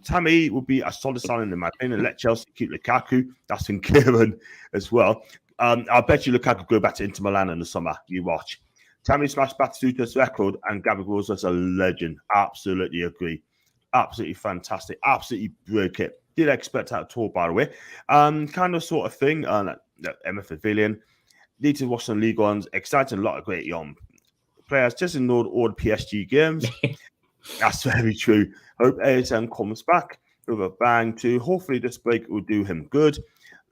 Tammy would be a solid signing in my opinion. Let Chelsea keep Lukaku. That's in Kieran as well. I bet you Lukaku go back to Inter Milan in the summer. You watch. Tammy smashed Batistuta's record, and Gabby Rosa's a legend. Absolutely agree. Absolutely fantastic. Absolutely broke it. Didn't expect that at all, by the way. Kind of sort of thing. Emma Pavilion. Need to watch some League Ones. Exciting, a lot of great young players. Just ignored all the PSG games. That's very true. Hope ASM comes back with a bang too. Hopefully this break will do him good.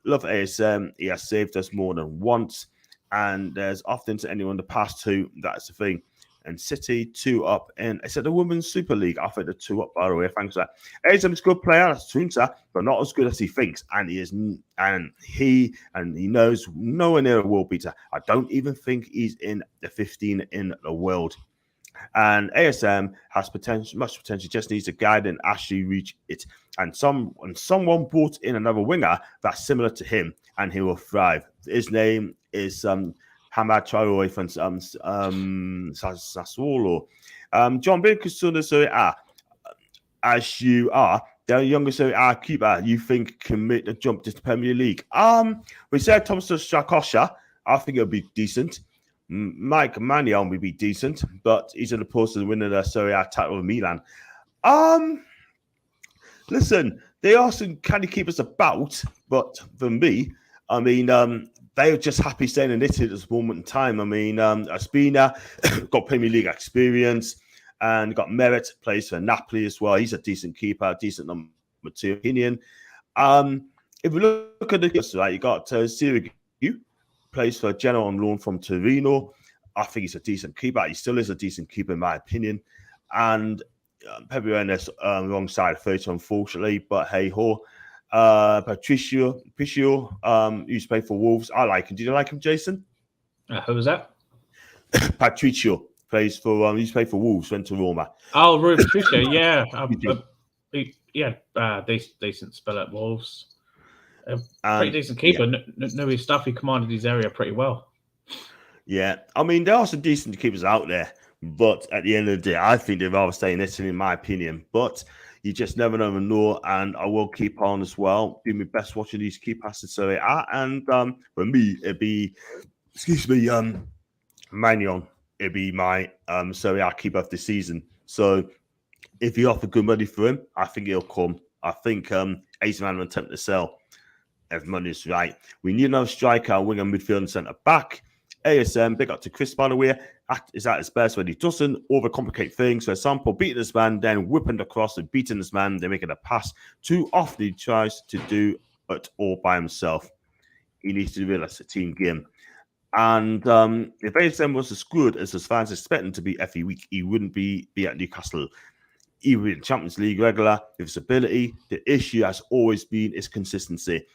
Love ASM. He has saved us more than once. And there's often to anyone the past 2. That's the thing. And City 2 up in, it's at the Women's Super League. I think they're 2 up, by the way. Thanks for that. ASM is a good player, that's Toon, but not as good as he thinks. And he knows nowhere near a world beater. I don't even think he's in the 15 in the world. And ASM has much potential, just needs a guide and actually reach it. And someone brought in another winger that's similar to him, and he will thrive. his name is Hamad Traore from Sassuolo. John Binkerson, so as you are the youngest keeper you think can make the jump to the Premier League. We said Thomas Strakosha. I think it'll be decent. Mike Mannion will be decent, but he's in the post of winning the Serie A title with Milan. Listen, there are some candy keepers about, but for me, I mean, they're just happy staying in Italy at this moment in time. I mean, Aspina got Premier League experience and got Merit, plays for Napoli as well. He's a decent keeper, decent number 2 opinion. If we look at the keepers, right, you got Sirigu, plays for Genoa on loan from Torino. I think he's a decent keeper. He still is a decent keeper, in my opinion. And Pepe Renes wrong side of 30, unfortunately, but hey ho. Patricio, used to play for Wolves. I like him. Did you like him, Jason? Who was that? Patricio plays for used to play for Wolves, went to Roma. Oh, Rui Patricio, yeah. Decent spell at Wolves. Pretty decent keeper. Yeah. Knew his stuff. He commanded his area pretty well. Yeah, I mean, there are some decent keepers out there, but at the end of the day, I think they'd rather stay in Italy, in my opinion. But you just never know, and I will keep on as well. Do my best watching these keepers in Serie A, and for me, it'd be, Magnon. It'd be my Serie A keeper of the season. So if you offer good money for him, I think he'll come. I think AC Milan will attempt to sell. If money is right, we need another striker, winger, midfield, and centre back. ASM, big up to Chris, by the way, is at his best when he doesn't overcomplicate things. For example, beating this man, then whipping the cross and beating this man, then making a pass. Too often he tries to do it all by himself. He needs to realize it's a team game. And if ASM was as good as his fans expect him to be every week, he wouldn't be at Newcastle. He would be in Champions League regular with his ability. The issue has always been his consistency.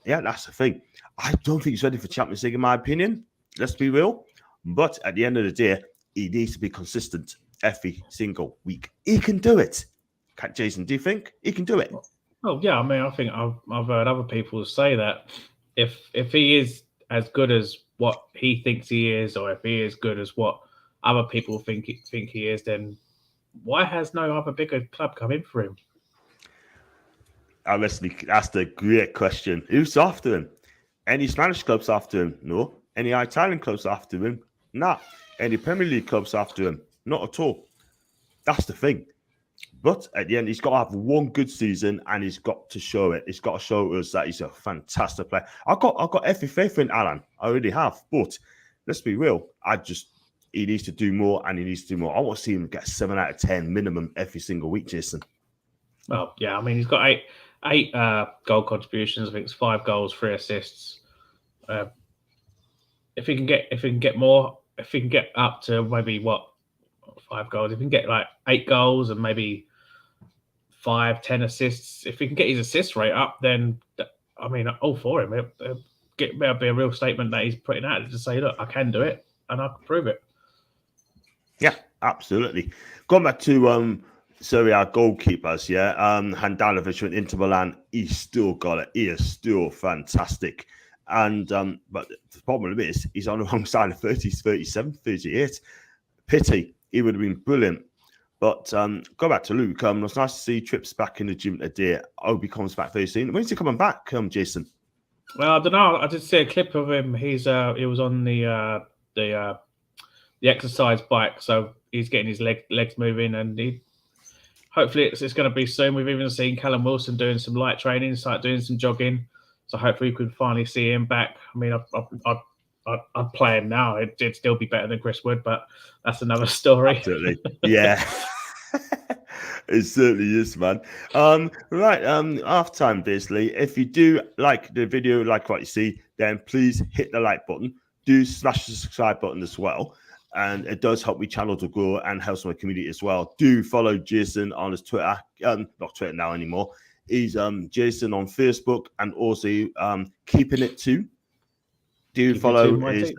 Yeah, that's the thing. I don't think he's ready for Champions League, in my opinion. Let's be real. But at the end of the day, he needs to be consistent every single week. He can do it. Jason, do you think he can do it? Oh, yeah. I mean, I think I've heard other people say that if he is as good as what he thinks he is, or if he is good as what other people think he is, then why has no other bigger club come in for him? Honestly, that's the great question. Who's after him? Any Spanish clubs after him? No. Any Italian clubs after him? Nah. Any Premier League clubs after him? Not at all. That's the thing. But at the end, he's got to have one good season, and he's got to show it. He's got to show us that he's a fantastic player. I've got every faith in Alan. I already have. But let's be real. He needs to do more, and he needs to do more. I want to see him get 7 out of 10 minimum every single week, Jason. Well, yeah. I mean, he's got eight goal contributions. I think it's 5 goals, 3 assists. If he can get more, if he can get up to maybe 5 goals, if he can get like 8 goals and maybe 5-10 assists, if he can get his assist rate up, then I mean, all for him. It'll be a real statement that he's putting out to say, look, I can do it and I can prove it. Yeah, absolutely. Going back to Serie A goalkeepers, yeah, Handanovic went into Milan. He's still got it. He is still fantastic. And but the problem is he's on the wrong side of 30s, 37, 38. Pity. He would have been brilliant. But go back to Luke. It was nice to see Trips back in the gym today. I hope he comes back very soon. When's he coming back, Jason? Well, I don't know. I did see a clip of him. He was on the exercise bike, so he's getting his legs moving, and hopefully it's going to be soon. We've even seen Callum Wilson doing some light training, doing some jogging. So hopefully we can finally see him back. I mean, I'd play him now. It'd still be better than Chris Wood, but that's another story. Absolutely. Yeah. It certainly is, man. Right, half time, basically. If you do like the video, like what you see, then please hit the like button. Do smash the subscribe button as well. And it does help my channel to grow and helps my community as well. Do follow Jason on his Twitter. Not Twitter now anymore. He's Jason on Facebook, and also Keeping It Too. Follow his.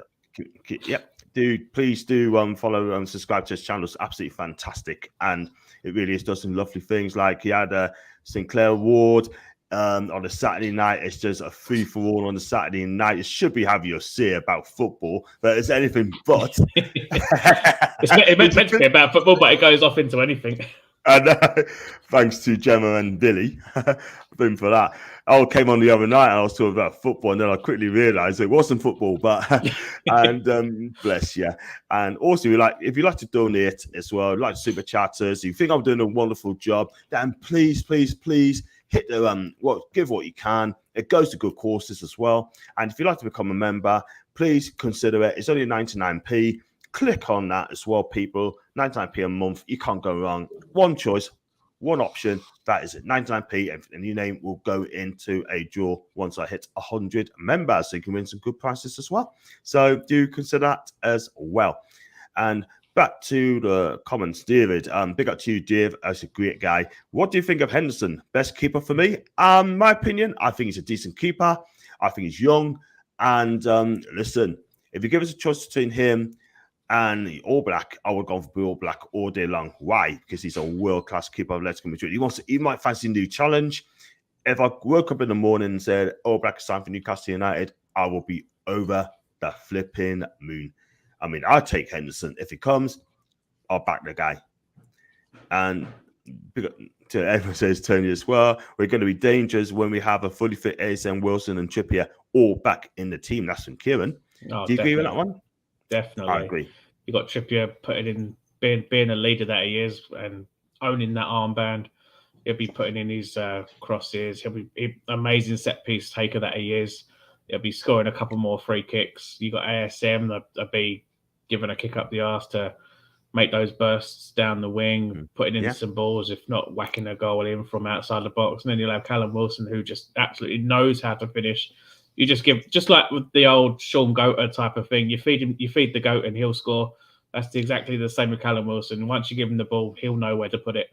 Please do follow and subscribe to his channel. It's absolutely fantastic, and it really does some lovely things. Like he had a Sinclair Award. on a Saturday night. It's just a free-for-all on a Saturday night. It should be having your say about football, but it's anything but. It's meant to be about football, but it goes off into anything. And thanks to Gemma and Billy for that. I came on the other night and I was talking about football, and then I quickly realised it wasn't football. But and bless you. And also, if you like to donate as well, like super chatters, you think I'm doing a wonderful job, then please hit the give what you can. It goes to good causes as well. And if you'd like to become a member, please consider it. It's only 99p. Click on that as well, people. 99p a month. You can't go wrong. One choice, one option. That is it. 99p, and your name will go into a draw once I hit 100 members. So you can win some good prizes as well. So do consider that as well. And back to the comments, David. Big up to you, Dave. As a great guy. What do you think of Henderson? Best keeper for me? My opinion, I think he's a decent keeper. I think he's young. And listen, if you give us a choice between him and the All Black, I would go for All Black all day long. Why? Because he's a world-class keeper of Atletico Madrid. He might fancy a new challenge. If I woke up in the morning and said All Black is time for Newcastle United, I will be over the flipping moon. I mean, I'll take Henderson. If he comes, I'll back the guy. And to everyone says Tony as well, we're going to be dangerous when we have a fully fit ASM, Wilson and Trippier all back in the team. That's from Kieran. Oh, do you agree with that one? Definitely. I agree. You got Trippier putting in, being a leader that he is and owning that armband. He'll be putting in his crosses. He'll be amazing set piece taker that he is. He'll be scoring a couple more free kicks. You got ASM. They'll be giving a kick up the arse to make those bursts down the wing, putting in some balls, if not whacking a goal in from outside the box. And then you'll have Callum Wilson, who just absolutely knows how to finish. You just like with the old Sean Goater type of thing. You feed the goat and he'll score. That's exactly the same with Callum Wilson. Once you give him the ball, he'll know where to put it.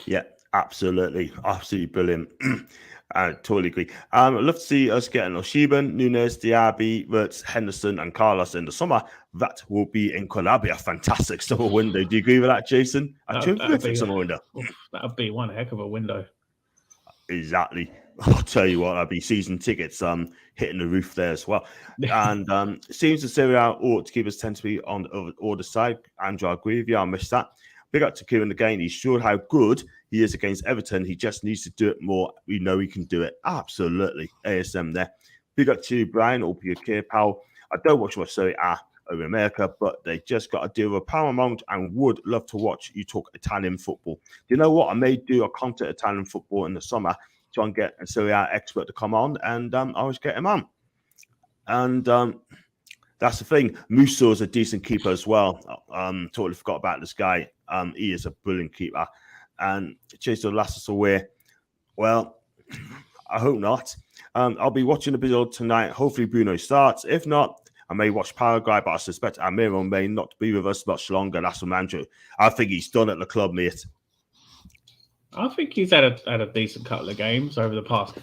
Yeah, absolutely brilliant. I totally agree. I'd love to see us getting Oshiban, Nunes, Diaby, Wirtz, Henderson, and Carlos in the summer. That will be incredible. A fantastic summer window. Do you agree with that, Jason? A terrific summer window. That would be one heck of a window. Exactly. I'll tell you what, that'd be season tickets hitting the roof there as well. And it seems the Serie A ought to keep us tend to be on the other side. Andrew, I agree with you. I missed that. Big up to Kieran again. He showed how good he is against Everton. He just needs to do it more. We know he can do it. Absolutely. ASM there. Big up to you, Brian. Hope you're okay, pal. I don't watch my Serie A over in America, but they just got a deal with Paramount and would love to watch you talk Italian football. Do you know what? I may do a content Italian football in the summer, try and get a Serie A expert to come on, and I always get him on. And that's the thing. Musso is a decent keeper as well. Totally forgot about this guy. He is a brilliant keeper. And Chase will last us away. Well, I hope not. I'll be watching the video tonight. Hopefully Bruno starts. If not, I may watch Paraguay, but I suspect Amiro may not be with us much longer. That's from Andrew. I think he's done at the club, mate. I think he's had a decent couple of games over the past,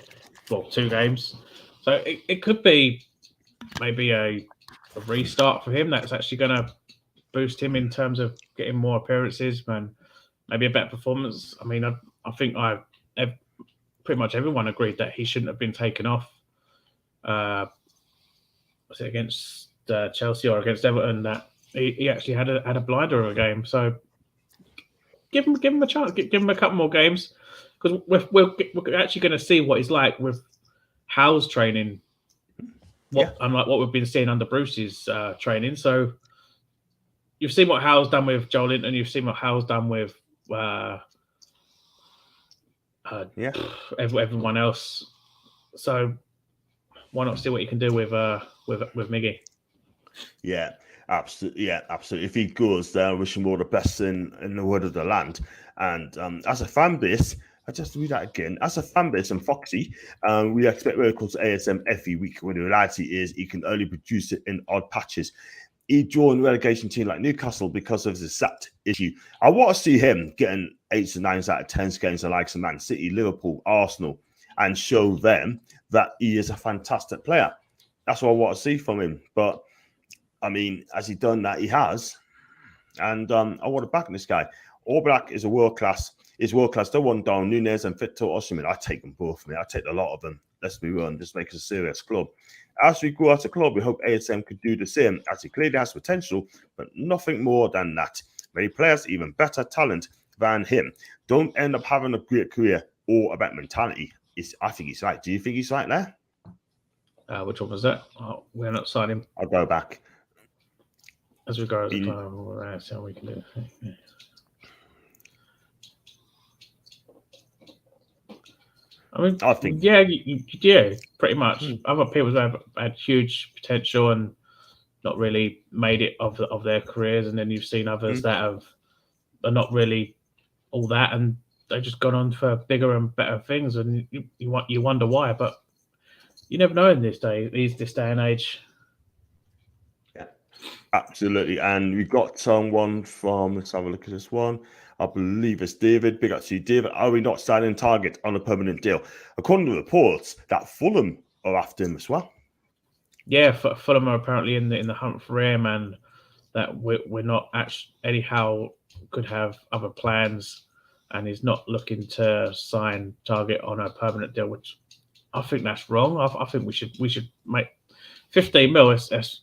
2 games. So it could be maybe a restart for him that's actually going to boost him in terms of getting more appearances and maybe a better performance. I mean, I think pretty much everyone agreed that he shouldn't have been taken off. Was it against Chelsea or against Everton that he actually had a blinder of a game? So give him a chance. Give him a couple more games because we're actually going to see what he's like with Howe's training. Unlike what we've been seeing under Bruce's training. So you've seen what Howe's done with Joel Linton. You've seen what Howe's done with everyone else. So why not see what you can do with Miggy? Yeah, absolutely. Yeah, absolutely. If he goes there, wish him all the best in the word of the land. And as a fan base, I just read that again. As a fan base and Foxy, we expect miracles to ASM every week, when the reality is he can only produce it in odd patches. He drawn a relegation team like Newcastle because of his exact issue. I want to see him getting 8s and 9s out of 10s against the likes of Man City, Liverpool, Arsenal, and show them that he is a fantastic player. That's what I want to see from him. But, I mean, has he done that? He has. And I want to back this guy. All Black is a world-class. is world class. Don't want Darwin Núñez and Victor Osimhen. I take them both. I take a lot of them. Let's be real. Just make us a serious club. As we grow as a club, we hope ASM could do the same, as he clearly has potential, but nothing more than that. Many players, even better talent than him, don't end up having a great career or about mentality. I think he's right. Do you think he's right there? Which one was that? Oh, we're not signing. I'll go back. As regards to that's how we can do it. I think, yeah, pretty much. Other people have had huge potential and not really made it of their careers, and then you've seen others that are not really all that, and they've just gone on for bigger and better things, and you wonder why, but you never know in this day and age. Yeah, absolutely. And we got someone from, let's have a look at this one. I believe it's David. Big up to you, David. Are we not signing Target on a permanent deal? According to reports, that Fulham are after him as well. Yeah, Fulham are apparently in the hunt for him, and that we're not actually anyhow could have other plans, and he's not looking to sign Target on a permanent deal, which I think that's wrong. I think we should make 15 mil. That's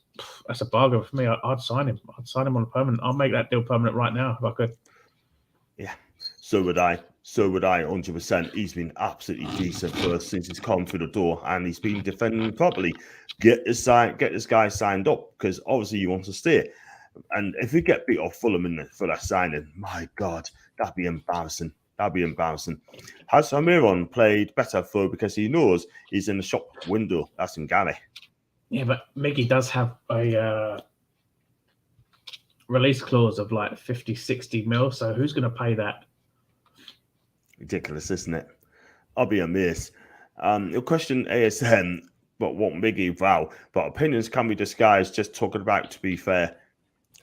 a bargain for me. I'd sign him. I'd sign him on a permanent. I'll make that deal permanent right now if I could. Yeah, so would I. 100%. He's been absolutely decent for us since he's come through the door, and he's been defending properly. Get this guy signed up, because obviously he wants to stay. And if we get beat off Fulham for that signing, my God, that'd be embarrassing. Has Almiron played better because he knows he's in the shop window? That's in Gary. Yeah, but Miggy does have a release clause of like 50, 60 mil. So who's going to pay that? Ridiculous, isn't it? I'll be amazed. Your question, ASM, but what Miggy vow, but opinions can be disguised just talking about, to be fair.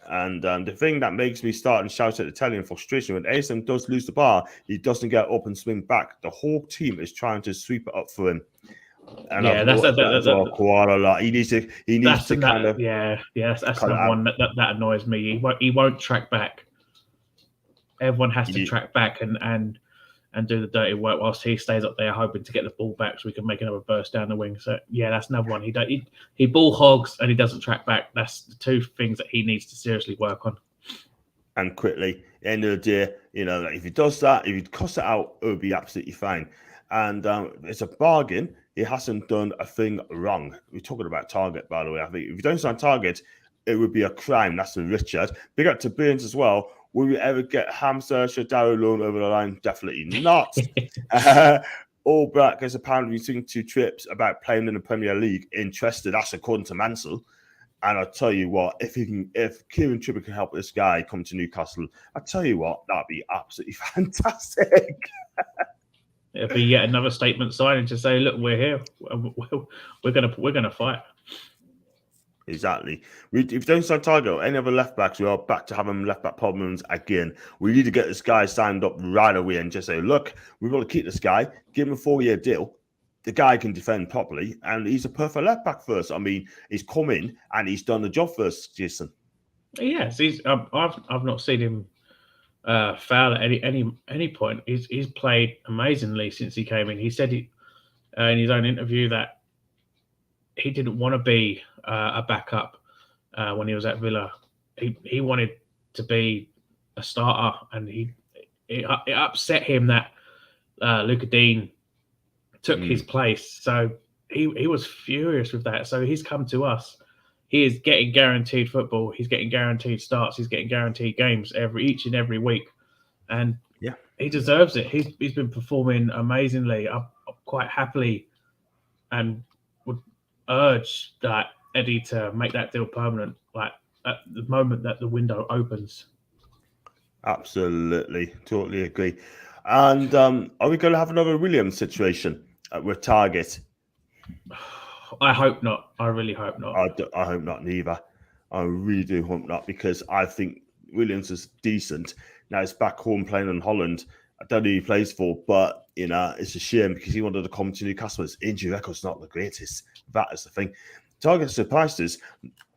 And the thing that makes me start and shout at the telly in frustration, when ASM does lose the bar, he doesn't get up and swing back. The whole team is trying to sweep it up for him. And yeah, that's quite a lot. He needs to kind of. Yeah, that's another one that annoys me. He won't track back. Everyone has to track back and do the dirty work whilst he stays up there hoping to get the ball back so we can make another burst down the wing. So yeah, that's another one. He ball hogs and he doesn't track back. That's the two things that he needs to seriously work on. And quickly, at the end of the day, if he does that, if he cuts it out, it would be absolutely fine. And it's a bargain. He hasn't done a thing wrong. We're talking about Target, by the way. I think if you don't sign Target, it would be a crime. That's for Richard. Big up to Burns as well. Will we ever get Hamza Shadaro loan over the line? Definitely not. All Black is apparently between 2 trips about playing in the Premier League. Interested. That's according to Mansell. And I'll tell you what, if Kieran Trippier can help this guy come to Newcastle, I'll tell you what, that'd be absolutely fantastic. It'll be yet another statement signing to say, look, we're here. We're gonna fight. Exactly. If you don't sign Target or any other left backs, we are back to having left back problems again. We need to get this guy signed up right away and just say, look, we've got to keep this guy, give him a 4-year deal. The guy can defend properly, and he's a perfect left back for us. I mean, he's come in and he's done the job for us, Jason. Yes, I've not seen him foul at any point. He's played amazingly since he came in. He said in his own interview that he didn't want to be a backup when he was at Villa. He wanted to be a starter, and it upset him that Luca Dean took his place. So he was furious with that. So he's come to us. He is getting guaranteed football. He's getting guaranteed starts. He's getting guaranteed games each and every week, and he deserves it. He's been performing amazingly. I'm quite happily, and would urge that Eddie to make that deal permanent, like at the moment that the window opens. Absolutely, totally agree. And are we going to have another Williams situation with Target? I hope not. I really hope not. I hope not neither. I really do hope not, because I think Williams is decent. Now he's back home playing in Holland. I don't know who he plays for, but it's a shame because he wanted to come to Newcastle. His injury record's not the greatest. That is the thing. Target surprised us,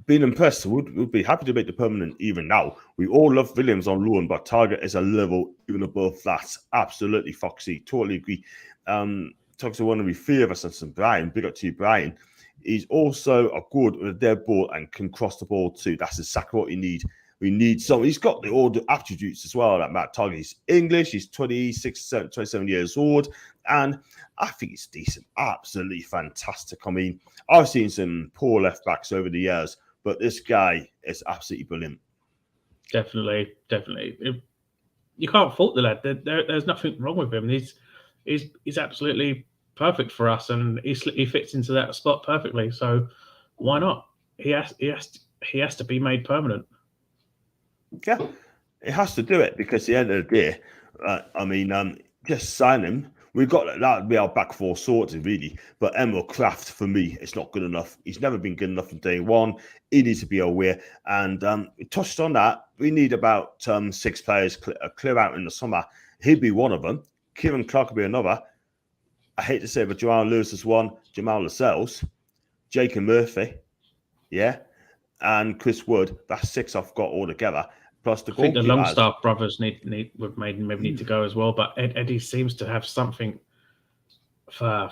been impressed. Would be happy to make the permanent even now. We all love Williams on loan, but Target is a level even above that. Absolutely, Foxy. Totally agree. Talks to one of my favourites, and Brian. Big up to you, Brian. He's also a good with a dead ball and can cross the ball too. That's exactly what you need. We need someone. He's got all the attributes as well. That Matt Target. He's English. He's 27 years old, and I think he's decent. Absolutely fantastic. I mean, I've seen some poor left backs over the years, but this guy is absolutely brilliant. Definitely. You can't fault the lad. There's nothing wrong with him. He's absolutely perfect for us, and he fits into that spot perfectly. So why not? He has to be made permanent. Yeah, it has to do it because at the end of the day, I mean, just sign him. We've got that would be our back four sorted really, but Emil Kraft for me, it's not good enough. He's never been good enough from day one. He needs to be aware, and we touched on that. We need about 6 players clear out in the summer. He'd be one of them. Kieran Clark will be another. I hate to say, but Jamal Lewis is one. Jamal Lascelles, Jacob Murphy, yeah, and Chris Wood. That's 6 I've got all together. Plus the I think the Longstaff brothers maybe need to go as well. But Eddie seems to have something for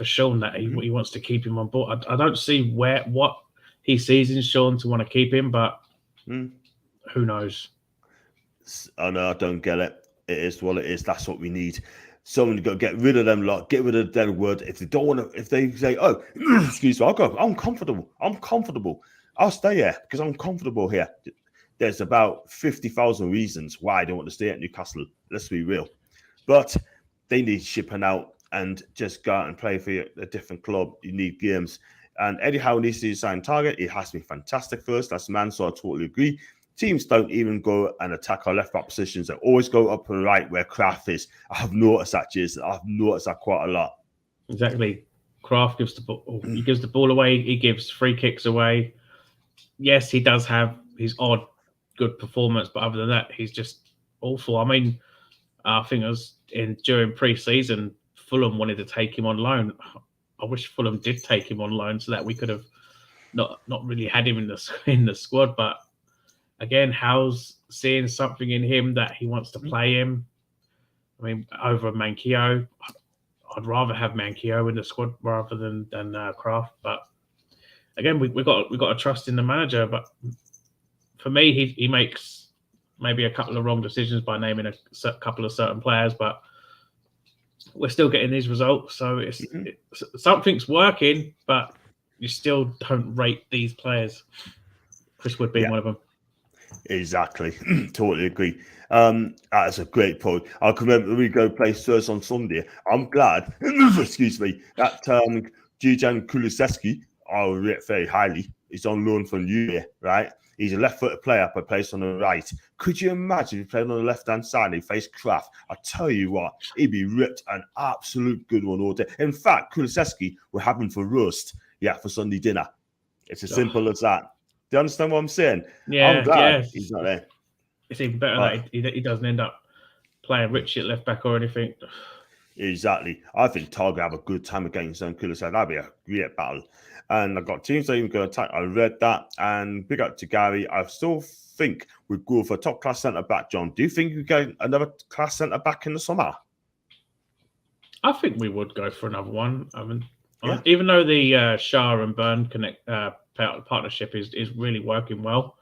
Sean that he wants to keep him on board. I don't see what he sees in Sean to want to keep him, but who knows? I know, I don't get it. It is what it is. That's what we need. Someone got to get rid of them lot, get rid of Deadwood. If they don't want to, if they say, "Oh, excuse me, I'm comfortable. I'll stay here because I'm comfortable here." There's about 50,000 reasons why I don't want to stay at Newcastle. Let's be real. But they need shipping out and just go out and play for a different club. You need games. And Eddie Howe needs to sign Target. It has to be fantastic first. That's the man, so I totally agree. Teams don't even go and attack our left back positions. They always go up and right where Kraft is. I've noticed that, Jason. I've noticed that quite a lot. Exactly. Kraft gives the ball. He gives the ball away. He gives free kicks away. Yes, he does have his odd good performance, but other than that, he's just awful. I mean, I think it was during pre-season, Fulham wanted to take him on loan. I wish Fulham did take him on loan so that we could have not really had him in the squad. But again, Howe's seeing something in him that he wants to play him. I mean, over Manquillo, I'd rather have Manquillo in the squad rather than Kraft. But again, we got to trust in the manager. But for me, he makes maybe a couple of wrong decisions by naming a couple of certain players, but we're still getting these results. So something's working, but you still don't rate these players. Chris Wood being one of them. Exactly. Totally agree. That's a great point. I can remember we go play Spurs on Sunday. I'm glad, excuse me, that Dujan Kulusevski, I rate very highly. He's on loan from Juve, right? He's a left-footed player, but plays on the right. Could you imagine if he played on the left-hand side and he faced Kraft? I tell you what, he'd be ripped an absolute good one all day. In fact, Kulusevski will have him for roast, for Sunday dinner. It's as simple as that. Do you understand what I'm saying? Yeah, I'm glad he's not there. It's even better that he doesn't end up playing Richie at left back or anything. Exactly. I think Target have a good time against Kulusevski. That'd be a great battle. And I've got teams that even go attack. I read that. And big up to Gary. I still think we'd go for a top class centre back, John. Do you think we get another class centre back in the summer? I think we would go for another one. I mean, even though the Shah and Byrne partnership is really working well,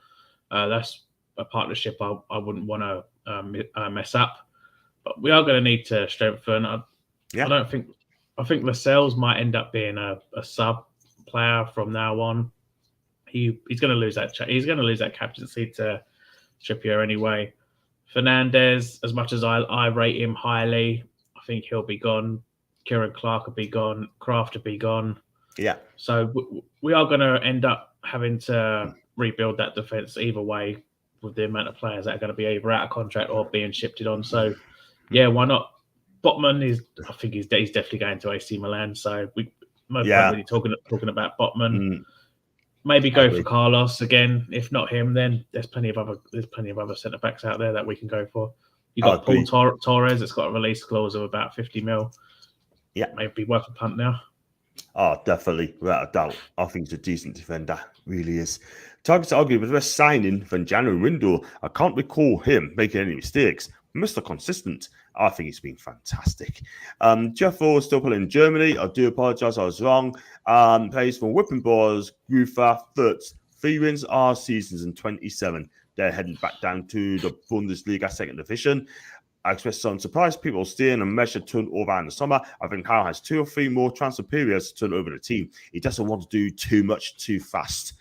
that's a partnership I wouldn't want to mess up. But we are going to need to strengthen. I think Lascelles might end up being a sub player from now on. He's going to lose that. He's going to lose that captaincy to Trippier anyway. Fernandez, as much as I rate him highly, I think he'll be gone. Kieran Clark will be gone. Kraft will be gone. Yeah. So we are going to end up having to rebuild that defense either way with the amount of players that are going to be either out of contract or being shipped on. So yeah, why not? Botman I think he's definitely going to AC Milan. So we most probably talking about Botman. Maybe go for Carlos again. If not him, then there's plenty of other centre backs out there that we can go for. You got Paul Torres. It's got a release clause of about 50 mil. Yeah, maybe worth a punt now. Oh, definitely, without a doubt. I think he's a decent defender, really is. Target's arguably the best signing from January window. I can't recall him making any mistakes. Mr. Consistent. I think he's been fantastic. Jeff Orr is still playing in Germany. I do apologise, I was wrong. Plays for Whipping Boys, Grufer, Fürth. 3 wins, our seasons in 27. They're heading back down to the Bundesliga second division. I expect some surprise people staying and measure Toon over in the summer. I think Kyle has 2 or 3 more transfer periods to turn over the team. He doesn't want to do too much too fast.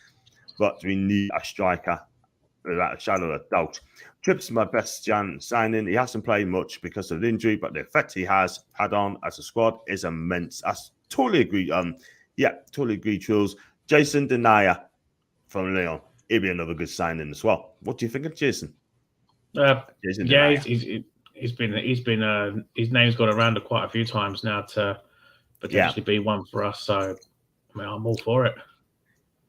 But we need a striker without a shadow of a doubt. Tripp's my best signing. He hasn't played much because of the injury, but the effect he has had on as a squad is immense. I totally agree. Totally agree, Truls. Jason Denaya from Leon. He'll be another good signing as well. What do you think of Jason? Jason Denaya. He's been his name's gone around quite a few times now to potentially be one for us. So I mean, I'm all for it.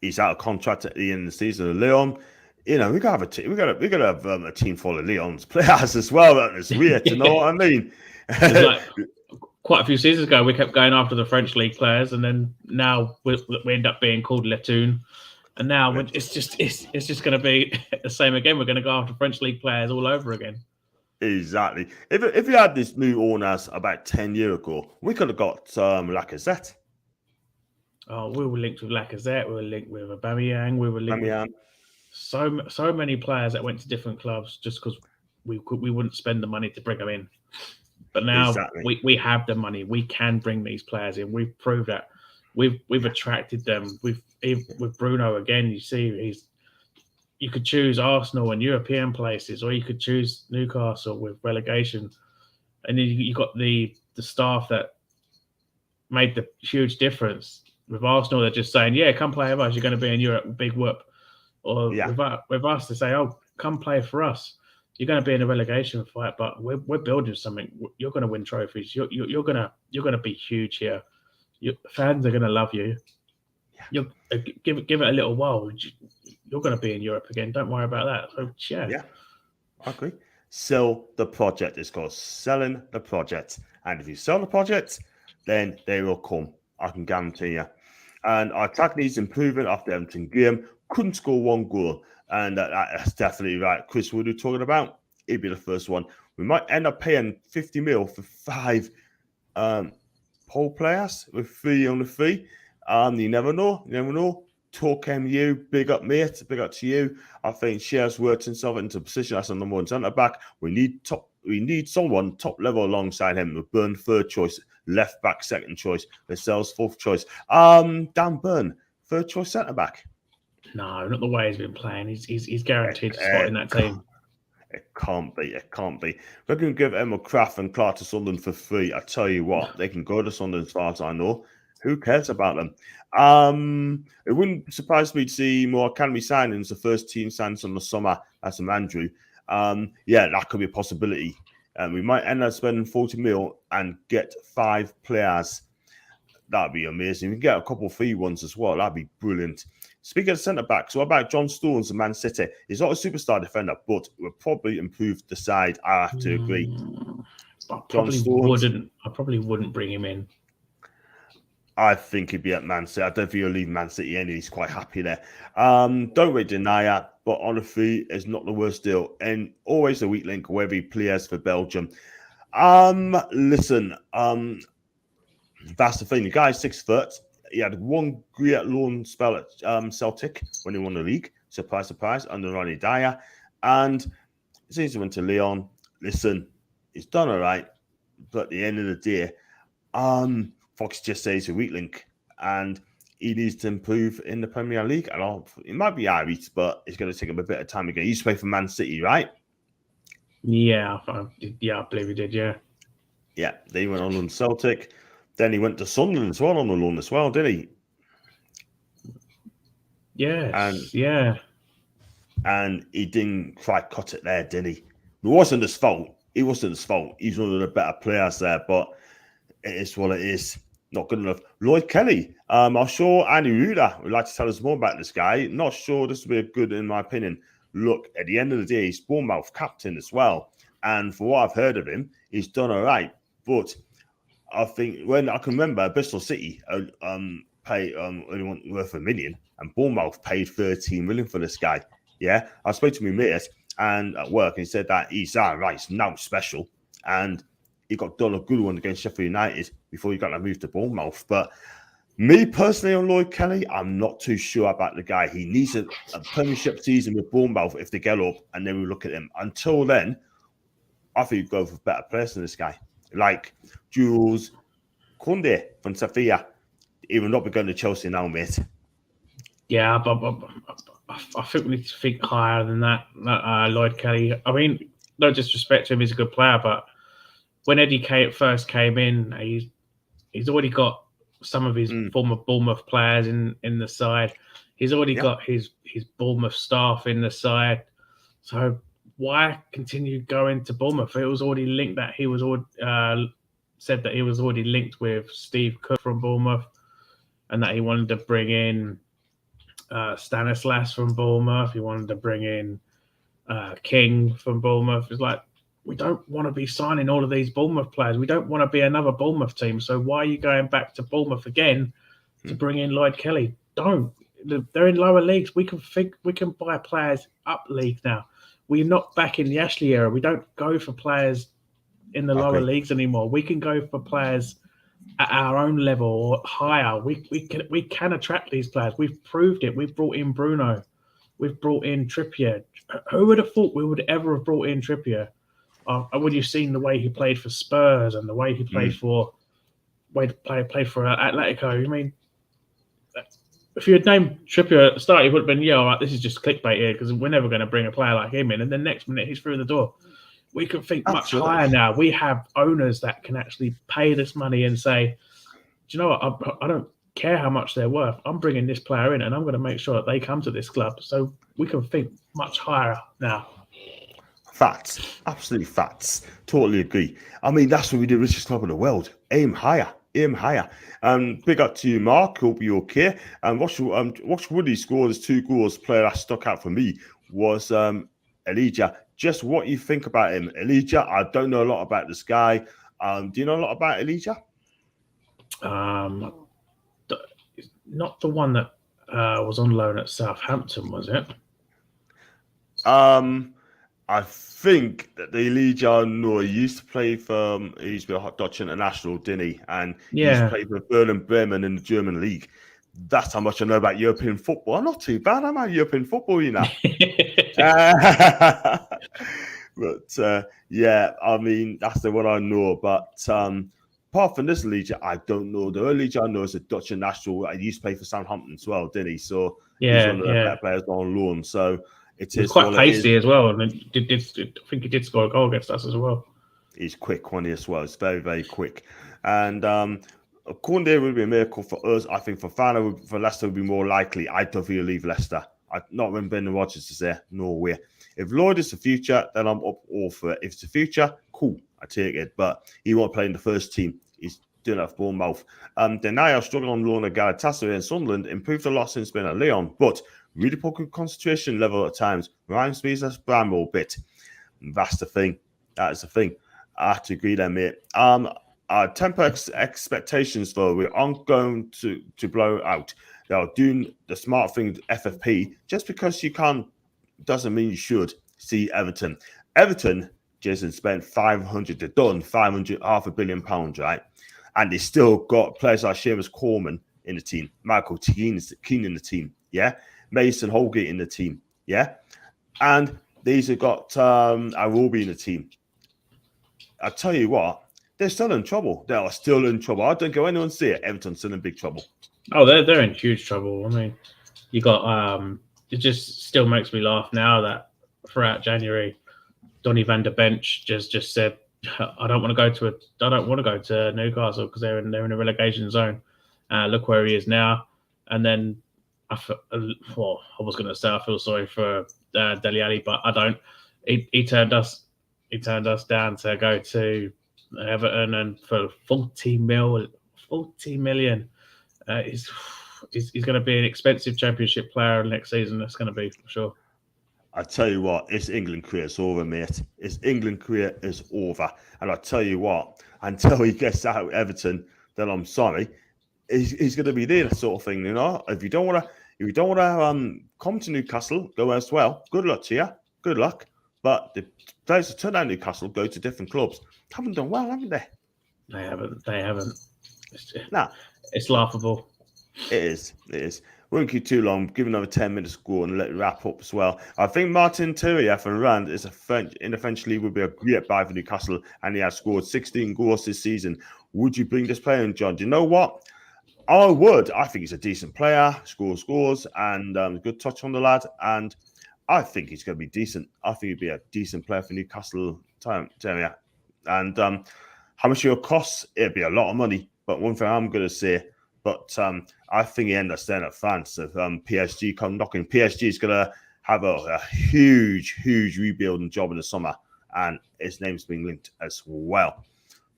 He's out of contract at the end of the season of Leon. You know, we gotta have a team. We gotta have a team full of Leon's players as well. It's weird to know what I mean. Like quite a few seasons ago, we kept going after the French league players, and then now we end up being called Toon. And now it's just going to be the same again. We're going to go after French league players all over again. Exactly. If we had this new owners about 10 years ago, we could have got Lacazette. Oh, we were linked with Lacazette. We were linked with Aubameyang. We were linked with so many players that went to different clubs just because we wouldn't spend the money to bring them in. But now we have the money. We can bring these players in. We've proved that. We've attracted them. With Bruno again. You see, you could choose Arsenal and European places, or you could choose Newcastle with relegation, and then you got the staff that made the huge difference. With Arsenal, they're just saying, "Yeah, come play with us. You're going to be in Europe, big whoop." Or with us, they say, "Oh, come play for us. You're going to be in a relegation fight, but we're building something. You're going to win trophies. You're going to be huge here. Fans are going to love you. You give it a little while. You're going to be in Europe again. Don't worry about that." So yeah, I agree. Sell the project. It's called selling the project, and if you sell the project, then they will come. I can guarantee you. And our attack needs improvement after the Everton game. Couldn't score 1 goal, and that's definitely right. Chris, what are you talking about? He'd be the first one. We might end up paying 50 mil for 5 pole players with 3 on the fee. You never know. Talk MU, big up, mate. Big up to you. I think Shear's worked himself into a position as a number 1 centre back. We need someone top level alongside him. With Burn 3rd choice, left back 2nd choice, Lascelles 4th choice. Dan Burn 3rd choice centre back. No, not the way he's been playing. He's guaranteed a spot in that team. It can't be. We can give Emma Craft and Clark to Sunderland for free. I tell you what, they can go to Sunderland as far as I know. Who cares about them? It wouldn't surprise me to see more academy signings. The first team signings in the summer. That's from Andrew. That could be a possibility. We might end up spending 40 mil and get 5 players. That'd be amazing. We can get a couple of free ones as well. That'd be brilliant. Speaking of centre backs, what about John Stones of Man City? He's not a superstar defender, but will probably improve the side. I have to agree. I probably wouldn't bring him in. I think he'd be at Man City. I don't think he'll leave Man City anyway. He's quite happy there. Don't really deny it, but on a fee is not the worst deal. And always a weak link wherever he plays for Belgium. Listen, that's the thing. The guy's 6 foot. He had 1 great loan spell at Celtic when he won the league. Surprise, surprise, under Ronnie Dyer. And since he went to Lyon, listen, he's done all right. But at the end of the day, Fox just says he's a weak link. And he needs to improve in the Premier League. And it might be Irish, but it's going to take him a bit of time again. He used to play for Man City, right? Yeah, I believe he did, yeah. Yeah, then he went on Celtic. Then he went to Sunderland as well on the loan as well, didn't he? Yes, And he didn't quite cut it there, did he? It wasn't his fault. He's one of the better players there, but it is what it is. Not good enough. Lloyd Kelly. I'm sure Andy Ruda would like to tell us more about this guy. Not sure this will be good in my opinion. Look, at the end of the day, he's Bournemouth captain as well. And for what I've heard of him, he's done all right. But I think when I can remember Bristol City paid only worth $1 million, and Bournemouth paid 13 million for this guy. Yeah, I spoke to my mate and at work, and he said that he's right, he's now special, and he got done a good one against Sheffield United before he got that move to Bournemouth. But me personally on Lloyd Kelly, I'm not too sure about the guy. He needs a Premiership season with Bournemouth if they get up, and then we look at him. Until then, I think you go for better players than this guy, like Jules Koundé from Sevilla. He will not be going to Chelsea now, mate. Yeah, but I think we need to think higher than that. Lloyd Kelly. I mean, no disrespect to him, he's a good player, but when Eddie Kay first came in, he's already got some of his former Bournemouth players in the side. He's already got his Bournemouth staff in the side. So why continue going to Bournemouth? It was already linked that he was said that he was already linked with Steve Cook from Bournemouth, and that he wanted to bring in Stanislas from Bournemouth. He wanted to bring in King from Bournemouth. It's like, we don't want to be signing all of these Bournemouth players. We don't want to be another Bournemouth team. So why are you going back to Bournemouth again to bring in Lloyd Kelly? Don't. They're in lower leagues. We can buy players up league now. We're not back in the Ashley era. We don't go for players in the lower leagues anymore. We can go for players at our own level or higher. We can attract these players. We've proved it. We've brought in Bruno. We've brought in Trippier. Who would have thought we would ever have brought in Trippier? When you've seen the way he played for Spurs and the way he played for played for Atletico, I mean, if you had named Trippier at the start, you would have been, all right, this is just clickbait here because we're never going to bring a player like him in. And then next minute, he's through the door. We can think much higher now. We have owners that can actually pay this money and say, do you know what? I don't care how much they're worth. I'm bringing this player in and I'm going to make sure that they come to this club. So we can think much higher now. Facts. Absolutely facts. Totally agree. I mean, that's what we do. Richest club in the world. Aim higher. Aim higher. Big up to you, Mark. Hope you're okay. And watch Woody score. There's 2 goals. Player that stuck out for me was Elijah. Just what you think about him. Elijah, I don't know a lot about this guy. Do you know a lot about Elijah? Not the one that was on loan at Southampton, was it? I think that the Elijah I know, he used to play for he used to be a Dutch international, didn't he? And he used to play for Werder Bremen in the German league. That's how much I know about European football. I'm not too bad. I'm at European football, you know. But yeah, I mean, that's the one I know. But apart from this Elijah, I don't know. The only Elijah I know is a Dutch international. He used to play for Southampton as well, didn't he? So he's one of the better players on loan. So he's quite pacey as well. And I think he did score a goal against us as well. He's quick, one as well. It's very, very quick. And Koundé would be a miracle for us. I think for Leicester would be more likely. I don't think he'll leave Leicester. Not when Ben Rodgers is there. No way. If Lloyd is the future, then I'm up all for it. If it's the future, cool. I take it. But he won't play in the first team. He's doing that for Bournemouth. Denaya struggled on loan at Galatasaray and Sunderland. Improved a lot since being at Lyon. But really poor concentration level at times. Reminds me of this Bramwell bit. That's the thing. That is the thing. I have to agree there, mate. Temper expectations, though. We aren't going to blow out. They're doing the smart thing, FFP. Just because you can't doesn't mean you should see Everton. Everton, Jason, spent 500. They've done 500, £500 million, right? And they still got players like Seamus Coleman in the team, Michael Keane in the team, yeah, Mason Holgate in the team, yeah, and these have got Iwobi in the team. I tell you what, they're still in trouble. They are still in trouble. I don't go anyone see it. Everton's still in big trouble. Oh, they're in huge trouble. I mean, you got it just still makes me laugh now that throughout January, Donny van der Bench just said, I don't want to go to Newcastle because they're in a relegation zone. Look where he is now. And then I was going to say I feel sorry for Dele Alli, but I don't. He turned us down to go to Everton, and for 40 million. He's going to be an expensive Championship player next season. That's going to be for sure. I tell you what, it's England career is over, mate. It's England career is over. And I tell you what, until he gets out of Everton, then I'm sorry, he's going to be there, sort of thing. If you don't want to, come to Newcastle, go elsewhere. Good luck to you. Good luck. But the players that turn down Newcastle go to different clubs. Haven't done well, haven't they? They haven't. Nah, It's laughable. it is. Won't keep too long. Give another 10 minutes score and let it wrap up as well. I think Martin Dubravka and Rand is eventually will be a great buy for Newcastle, and he has scored 16 goals this season. Would you bring this player in, John? Do you know what? I would. I think he's a decent player, scores, and good touch on the lad. And I think he's going to be decent. I think he'd be a decent player for Newcastle. And how much it'll cost? It'd be a lot of money. But one thing I'm going to say, I think he ends up staying at France. If PSG come knocking, PSG is going to have a huge rebuilding job in the summer, and his name's been linked as well,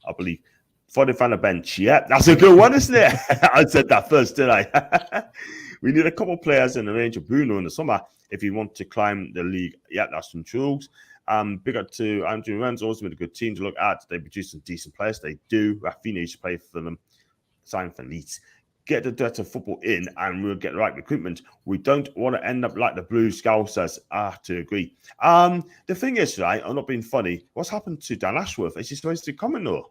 I believe. For the fan of bench, yeah, that's a good one, isn't it? I said that first, didn't I? We need a couple of players in the range of Bruno in the summer if you want to climb the league. Yeah, that's some truths. Big up to Andrew Rand's always been a good team to look at. They produce some decent players. They do. Rafinha used to play for them. Sign for Leeds. Get the dirt of football in and we'll get the right recruitment. We don't want to end up like the Blue Scousers. I have to agree. The thing is, right, I'm not being funny. What's happened to Dan Ashworth? Is he supposed to come in though?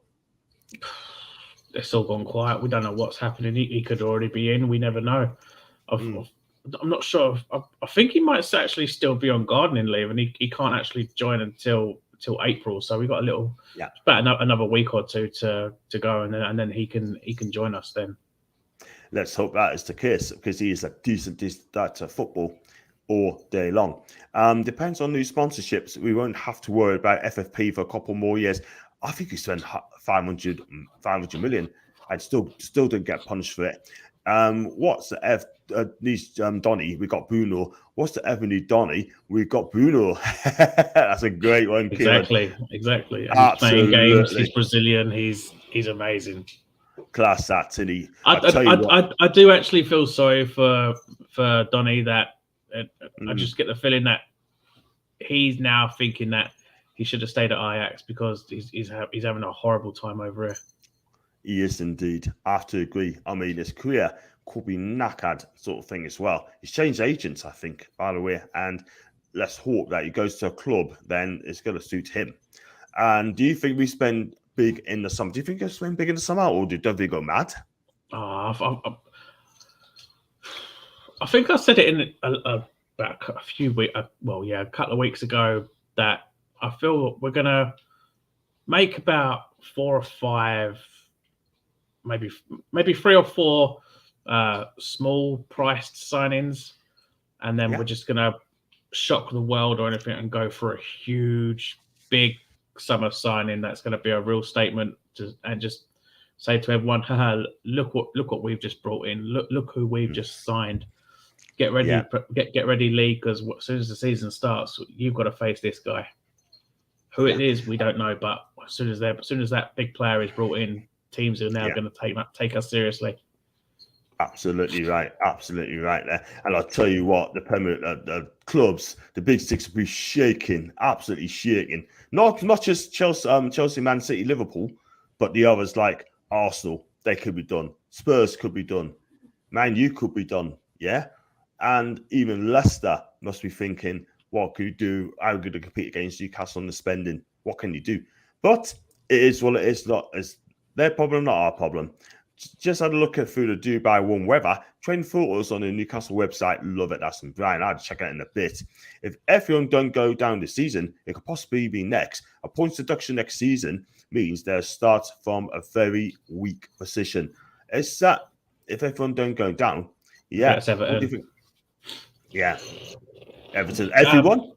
It's all gone quiet. We don't know what's happening. He could already be in. We never know. I'm not sure. I think he might actually still be on gardening leave, and he can't actually join until April. So we got a little, about another week or two to go, and then he can join us then. Let's hope that is the case, because he is a decent at football all day long. Depends on new sponsorships. We won't have to worry about FFP for a couple more years. I think he spent 500 million and still didn't get punished for it. What's the needs Donny? We got Bruno. What's the ever need Donny? We got Bruno. That's a great one. Exactly. And he's playing games. He's Brazilian. He's amazing. Class that, isn't he? I do actually feel sorry for Donny that I just get the feeling that he's now thinking that he should have stayed at Ajax because he's having a horrible time over here. He is indeed. I have to agree. I mean, his career could be knackered, sort of thing as well. He's changed agents, I think, by the way, and let's hope that he goes to a club, then it's going to suit him. And do you think we spend big in the summer? Do you think we spend big in the summer, or don't we go mad? I think I said it in about a few weeks. A couple of weeks ago that I feel we're gonna make about 4 or 5, maybe 3 or 4 small priced signings, and then we're just gonna shock the world or anything and go for a huge, big summer signing that's going to be a real statement and just say to everyone, haha, look what we've just brought in. Look who we've just signed. Get ready, get ready, league, because as soon as the season starts, you've got to face this guy. Who it is, we don't know, but as soon as that big player is brought in, teams are now going to take us seriously. Absolutely right there. And I'll tell you what, the clubs, the big six will be shaking, absolutely shaking. Not just Chelsea, Man City, Liverpool, but the others like Arsenal, they could be done. Spurs could be done. Man U could be done, yeah? And even Leicester must be thinking, what could you do? How are we going to compete against Newcastle on the spending? What can you do? But it is what it is. It's their problem, not our problem. Just had a look at through the Dubai warm weather. Trend photos on the Newcastle website. Love it. That's some Brian. I'll check it out in a bit. If everyone don't go down this season, it could possibly be next. A points deduction next season means they'll start from a very weak position. It's that if everyone don't go down, That's Everton. What do you think? Yeah, Everton. Everyone.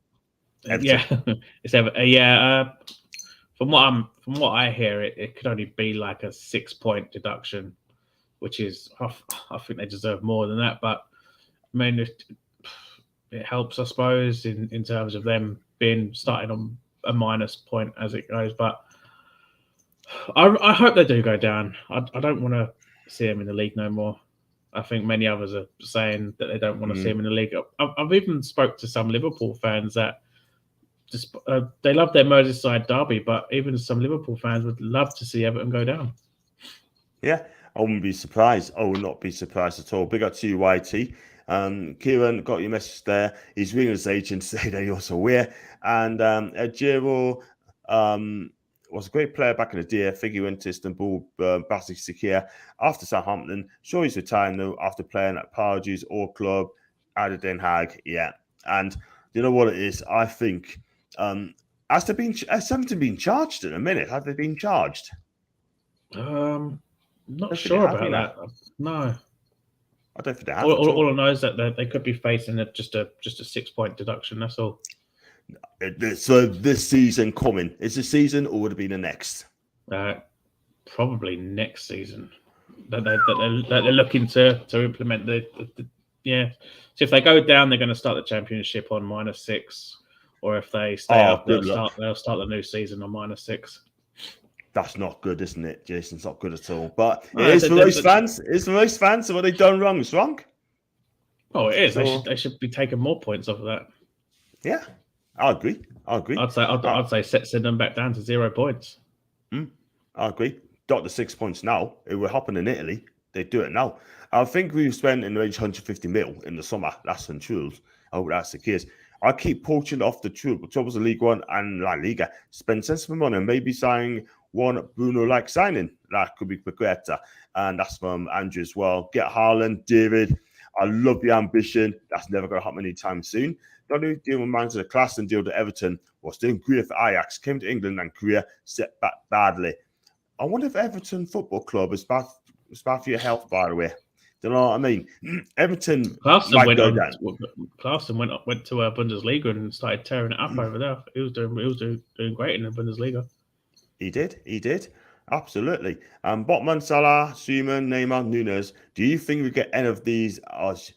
Everton. Yeah, it's Everton. From what I hear, it could only be like a 6-point deduction, which is I think they deserve more than that. But I mean, it helps, I suppose, in terms of them being starting on a minus point as it goes. But I hope they do go down. I don't want to see them in the league no more. I think many others are saying that they don't want to see them in the league. I've even spoke to some Liverpool fans that they love their Merseyside derby, but even some Liverpool fans would love to see Everton go down. Yeah, I wouldn't be surprised. I would not be surprised at all. Big up to you, YT. Kieran got your message there. He's ringing his agent to say that he's also aware. And Ejiro was a great player back in the day. I think he went to Istanbul, Basaksehir after Southampton. Sure, he's retiring though after playing at Pardews or club at Den Haag. Yeah, and you know what it is? I think has something been charged in a minute? Have they been charged? Not sure about that. No, I don't think they have. All I know is that they could be facing just a 6-point deduction. That's all. So this season coming, is the season or would it be the next? Probably next season. That they're looking to implement the yeah. So if they go down, they're going to start the championship on -6, or if they stay up, they'll start the new season on -6. That's not good, isn't it, Jason? It's not good at all. But it is for most fans. It's for most fans. So what they've done wrong is wrong. Oh, it is. So, they should be taking more points off of that. Yeah, I agree. I'd say send them back down to 0 points. I agree. Got the 6 points now. It will happen in Italy. They do it now. I think we've spent in the range 150 mil in the summer. That's untrue. I hope that's the case. I keep poaching off the troubles of League One and La Liga. Spend sensible money and maybe signing one Bruno-like signing. That could be better. And that's from Andrew as well. Get Haaland, David. I love the ambition. That's never going to happen anytime soon. Don't deal with managers of class and deal to Everton. Was doing great for Ajax. Came to England and Korea. Set back badly. I wonder if Everton Football Club is bad for your health, by the way. Do you know what I mean? Everton Clausen went to Bundesliga and started tearing it up over there. He was doing great in the Bundesliga. He did. Absolutely. Botman, Salah, Schumann, Neymar, Nunes. Do you think we get any of these? Is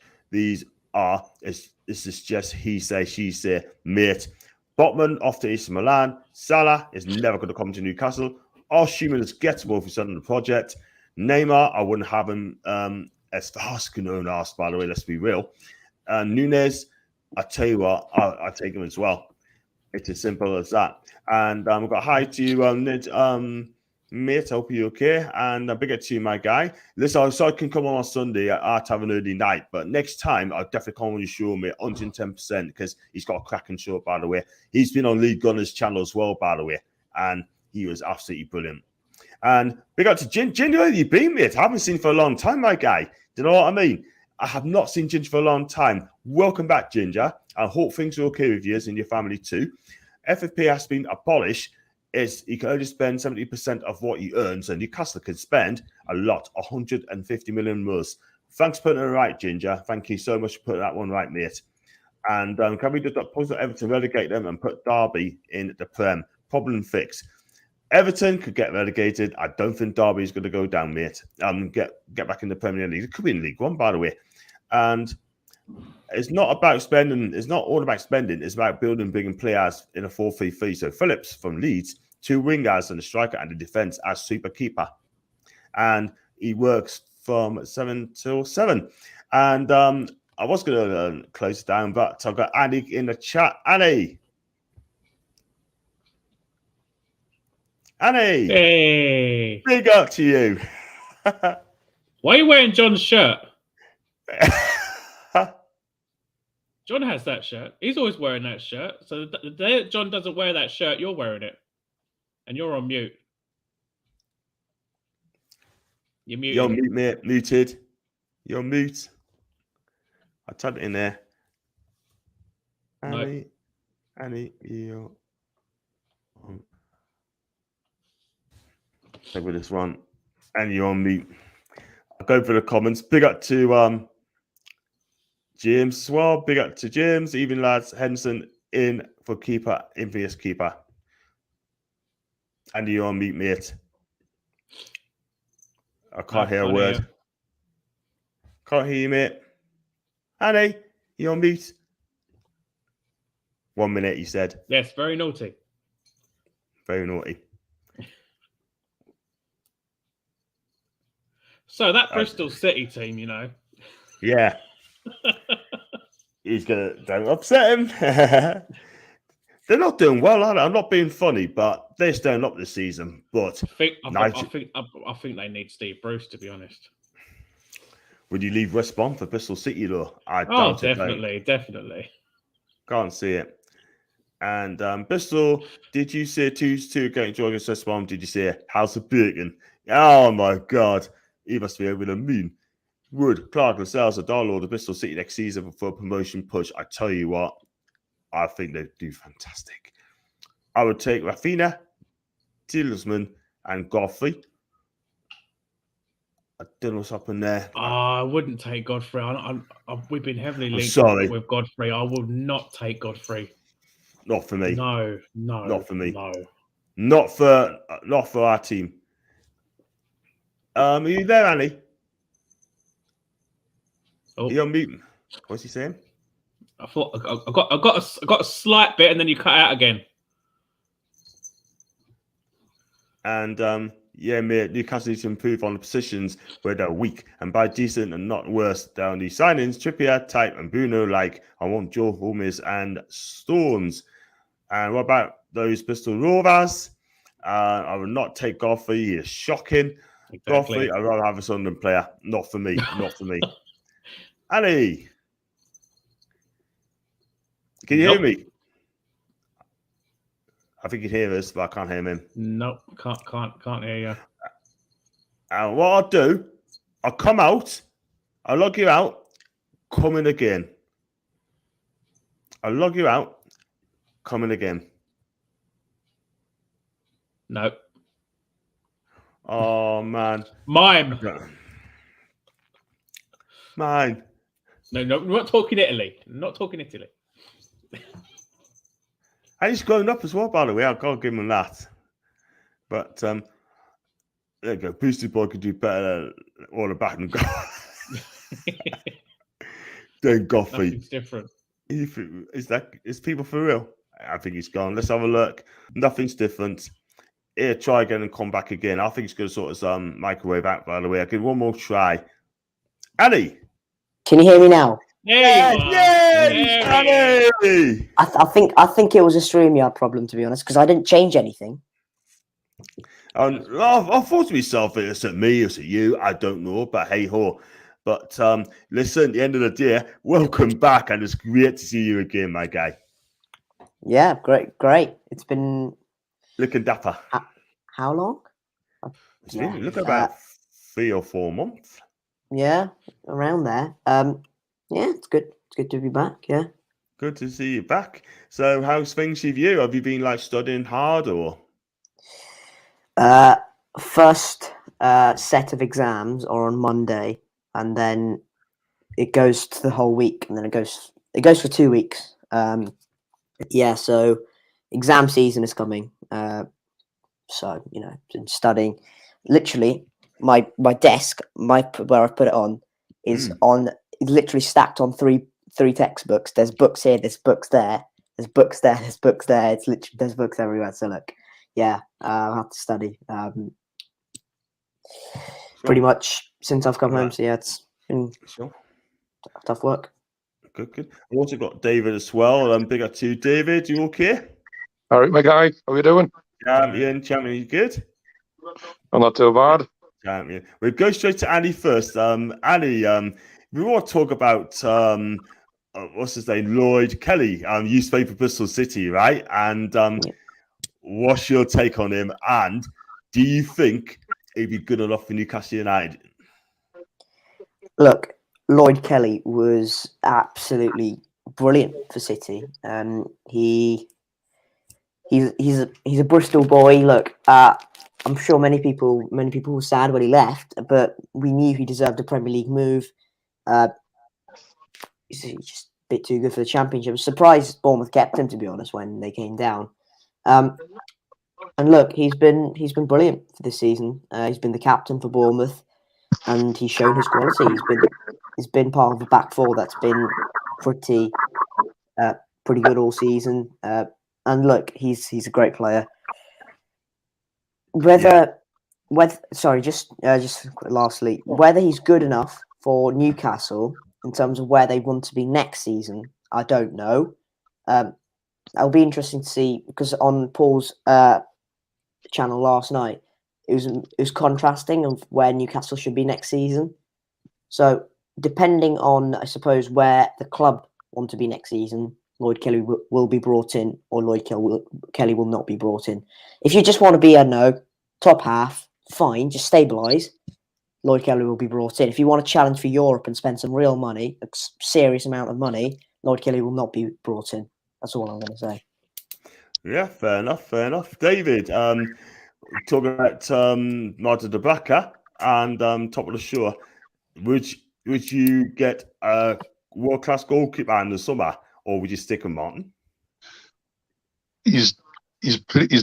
this just he say, she say, mate? Botman off to AC Milan. Salah is never going to come to Newcastle. Or Schumann is gettable if he's on the project. Neymar, I wouldn't have him as fast as ask, by the way, let's be real. Nunes, I tell you what, I take him as well. It's as simple as that. And I've got hi to you, Ned, mate. I hope you're okay. And a big up to you, my guy. Listen, so I can come on Sunday at have an early night, but next time I'll definitely come on your show, mate, 110%, because he's got a cracking show, by the way. He's been on League Gunner's channel as well, by the way, and he was absolutely brilliant. And big up to Ginger, where have you been, mate? I haven't seen you for a long time, my guy. Do you know what I mean? I have not seen Ginger for a long time. Welcome back, Ginger. I hope things are okay with you and your family too. FFP has been abolished. He can only spend 70% of what he earns, and Newcastle can spend a lot, 150 million more. Thanks for putting it right, Ginger. Thank you so much for putting that one right, mate. And can we just post Everton, relegate them, and put Derby in the Prem? Problem fixed. Everton could get relegated. I don't think Derby is going to go down, mate. Get back in the Premier League. It could be in League One, by the way. And it's not about spending. It's not all about spending. It's about building big players in a 4-3-3. So Phillips from Leeds, 2 wingers and a striker and the defence as super keeper. And he works from 7 till 7. And I was going to close it down, but I've got Annie in the chat. Annie. Hey. Big up to you. Why are you wearing John's shirt? John has that shirt. He's always wearing that shirt. So the day that John doesn't wear that shirt, you're wearing it. And you're on mute. You're muted. You're mute, mate. Muted. You're mute. I typed it in there. Annie, you're on. Take with this one. And you're on mute. I'll go for the comments. Big up to James as well. Big up to James. Even lads, Henderson in for keeper, envious keeper. And you're on mute, mate. I can't hear a word. Hear. Can't hear you, mate. Annie, you're on mute. 1 minute, you said. Yes, very naughty. Very naughty. So that Bristol City team, you know. Yeah. Don't upset him. They're not doing well, are they? I'm not being funny, but they're staying up this season. But I think they need Steve Bruce, to be honest. would you leave West Brom for Bristol City, though? I Oh, doubt it. definitely. Can't see it. And Bristol, did you say 2-2 against Georgia West Brom? Did you say House of Bacon? Oh, my God. He must be over the moon. Wood, Clark, Lascelles, and Darlow, the Bristol City next season for a promotion push. I tell you what, I think they do fantastic. I would take Rafinha, Tillsman, and Godfrey. I don't know what's happened there. I wouldn't take Godfrey. We've been heavily linked with Godfrey. I would not take Godfrey. Not for me. No. Not for me. No. Not for our team. Are you there, Annie? Oh. You're on mute. What's he saying? I thought I got a slight bit, and then you cut out again. And mate, Newcastle needs to improve on the positions where they're weak, and by decent and not worse down the signings, Trippier, Type, and Bruno. Like I want Joe Holmes and Stones. And what about those Bristol Rovers? I would not take Godfrey. He is shocking. Exactly. Godfrey, I'd rather have a Sunderland player. Not for me. Not for me. Annie, can you hear me? I think you can hear us, but I can't hear him. Nope, can't hear you. And what I'll do, I'll come out, I'll log you out, come in again. I'll log you out, come in again. No. Oh, man. Mine. No, we're not talking Italy. Not talking Italy. And he's grown up as well, by the way. I've got to give him that. But there you go. Boosted Boy could do better all the back and go. Then Godfrey. Nothing's different. Is people for real? I think he's gone. Let's have a look. Nothing's different. Here, try again and come back again. I think he's going to sort of microwave out, by the way. I'll give one more try. Annie. Can you hear me now? Yes, Annie. I think it was a StreamYard problem, to be honest, because I didn't change anything. I thought to myself, it's at me, it's at you. I don't know, but hey ho. But listen, at the end of the day, welcome back, and it's great to see you again, my guy. Yeah, great. It's been looking dapper. How long? It's been about 3 or 4 months. Yeah, around there. Yeah, it's good. It's good to be back. Yeah, good to see you back. So, how's things with you? Have you been like studying hard or? First set of exams are on Monday, and then it goes to the whole week, and then it goes for 2 weeks. Yeah, so exam season is coming. So been studying. Literally, my desk, where I put it on, is literally stacked on three textbooks. There's books here, there's books there, there's books there, there's books there. It's literally there's books everywhere. So look, yeah, I have to study pretty much since I've come home. So yeah, it's been tough work. Good. I've also got David as well. Big up to you, David. You okay? All right, my guy. How you doing? Champion, you good? I'm not too bad. Champion. We'll go straight to Annie first. Annie, we want to talk about what's his name, Lloyd Kelly. Used to play for Bristol City, right? And what's your take on him? And do you think he'd be good enough for Newcastle United? Look, Lloyd Kelly was absolutely brilliant for City. He's a Bristol boy. Look, I'm sure many people were sad when he left, but we knew he deserved a Premier League move. He's just a bit too good for the Championship. I was surprised Bournemouth kept him, to be honest, when they came down. And look, he's been brilliant for this season. He's been the captain for Bournemouth, and he's shown his quality. He's been part of a back four that's been pretty good all season. And look, he's a great player. Just lastly, whether he's good enough for Newcastle in terms of where they want to be next season, I don't know. It'll be interesting to see, because on Paul's channel last night, it was contrasting of where Newcastle should be next season. So depending on, I suppose, where the club want to be next season, Lloyd Kelly will be brought in, or Lloyd Kelly will not be brought in. If you just want to be, I don't know, top half, fine, just stabilise. Lloyd Kelly will be brought in. If you want to challenge for Europe and spend some real money, a serious amount of money, Lloyd Kelly will not be brought in. That's all I'm going to say. Yeah, fair enough. Fair enough. David, talking about Martin Dubravka and top of the show, would you get a world-class goalkeeper in the summer, or would you stick with Martin? He's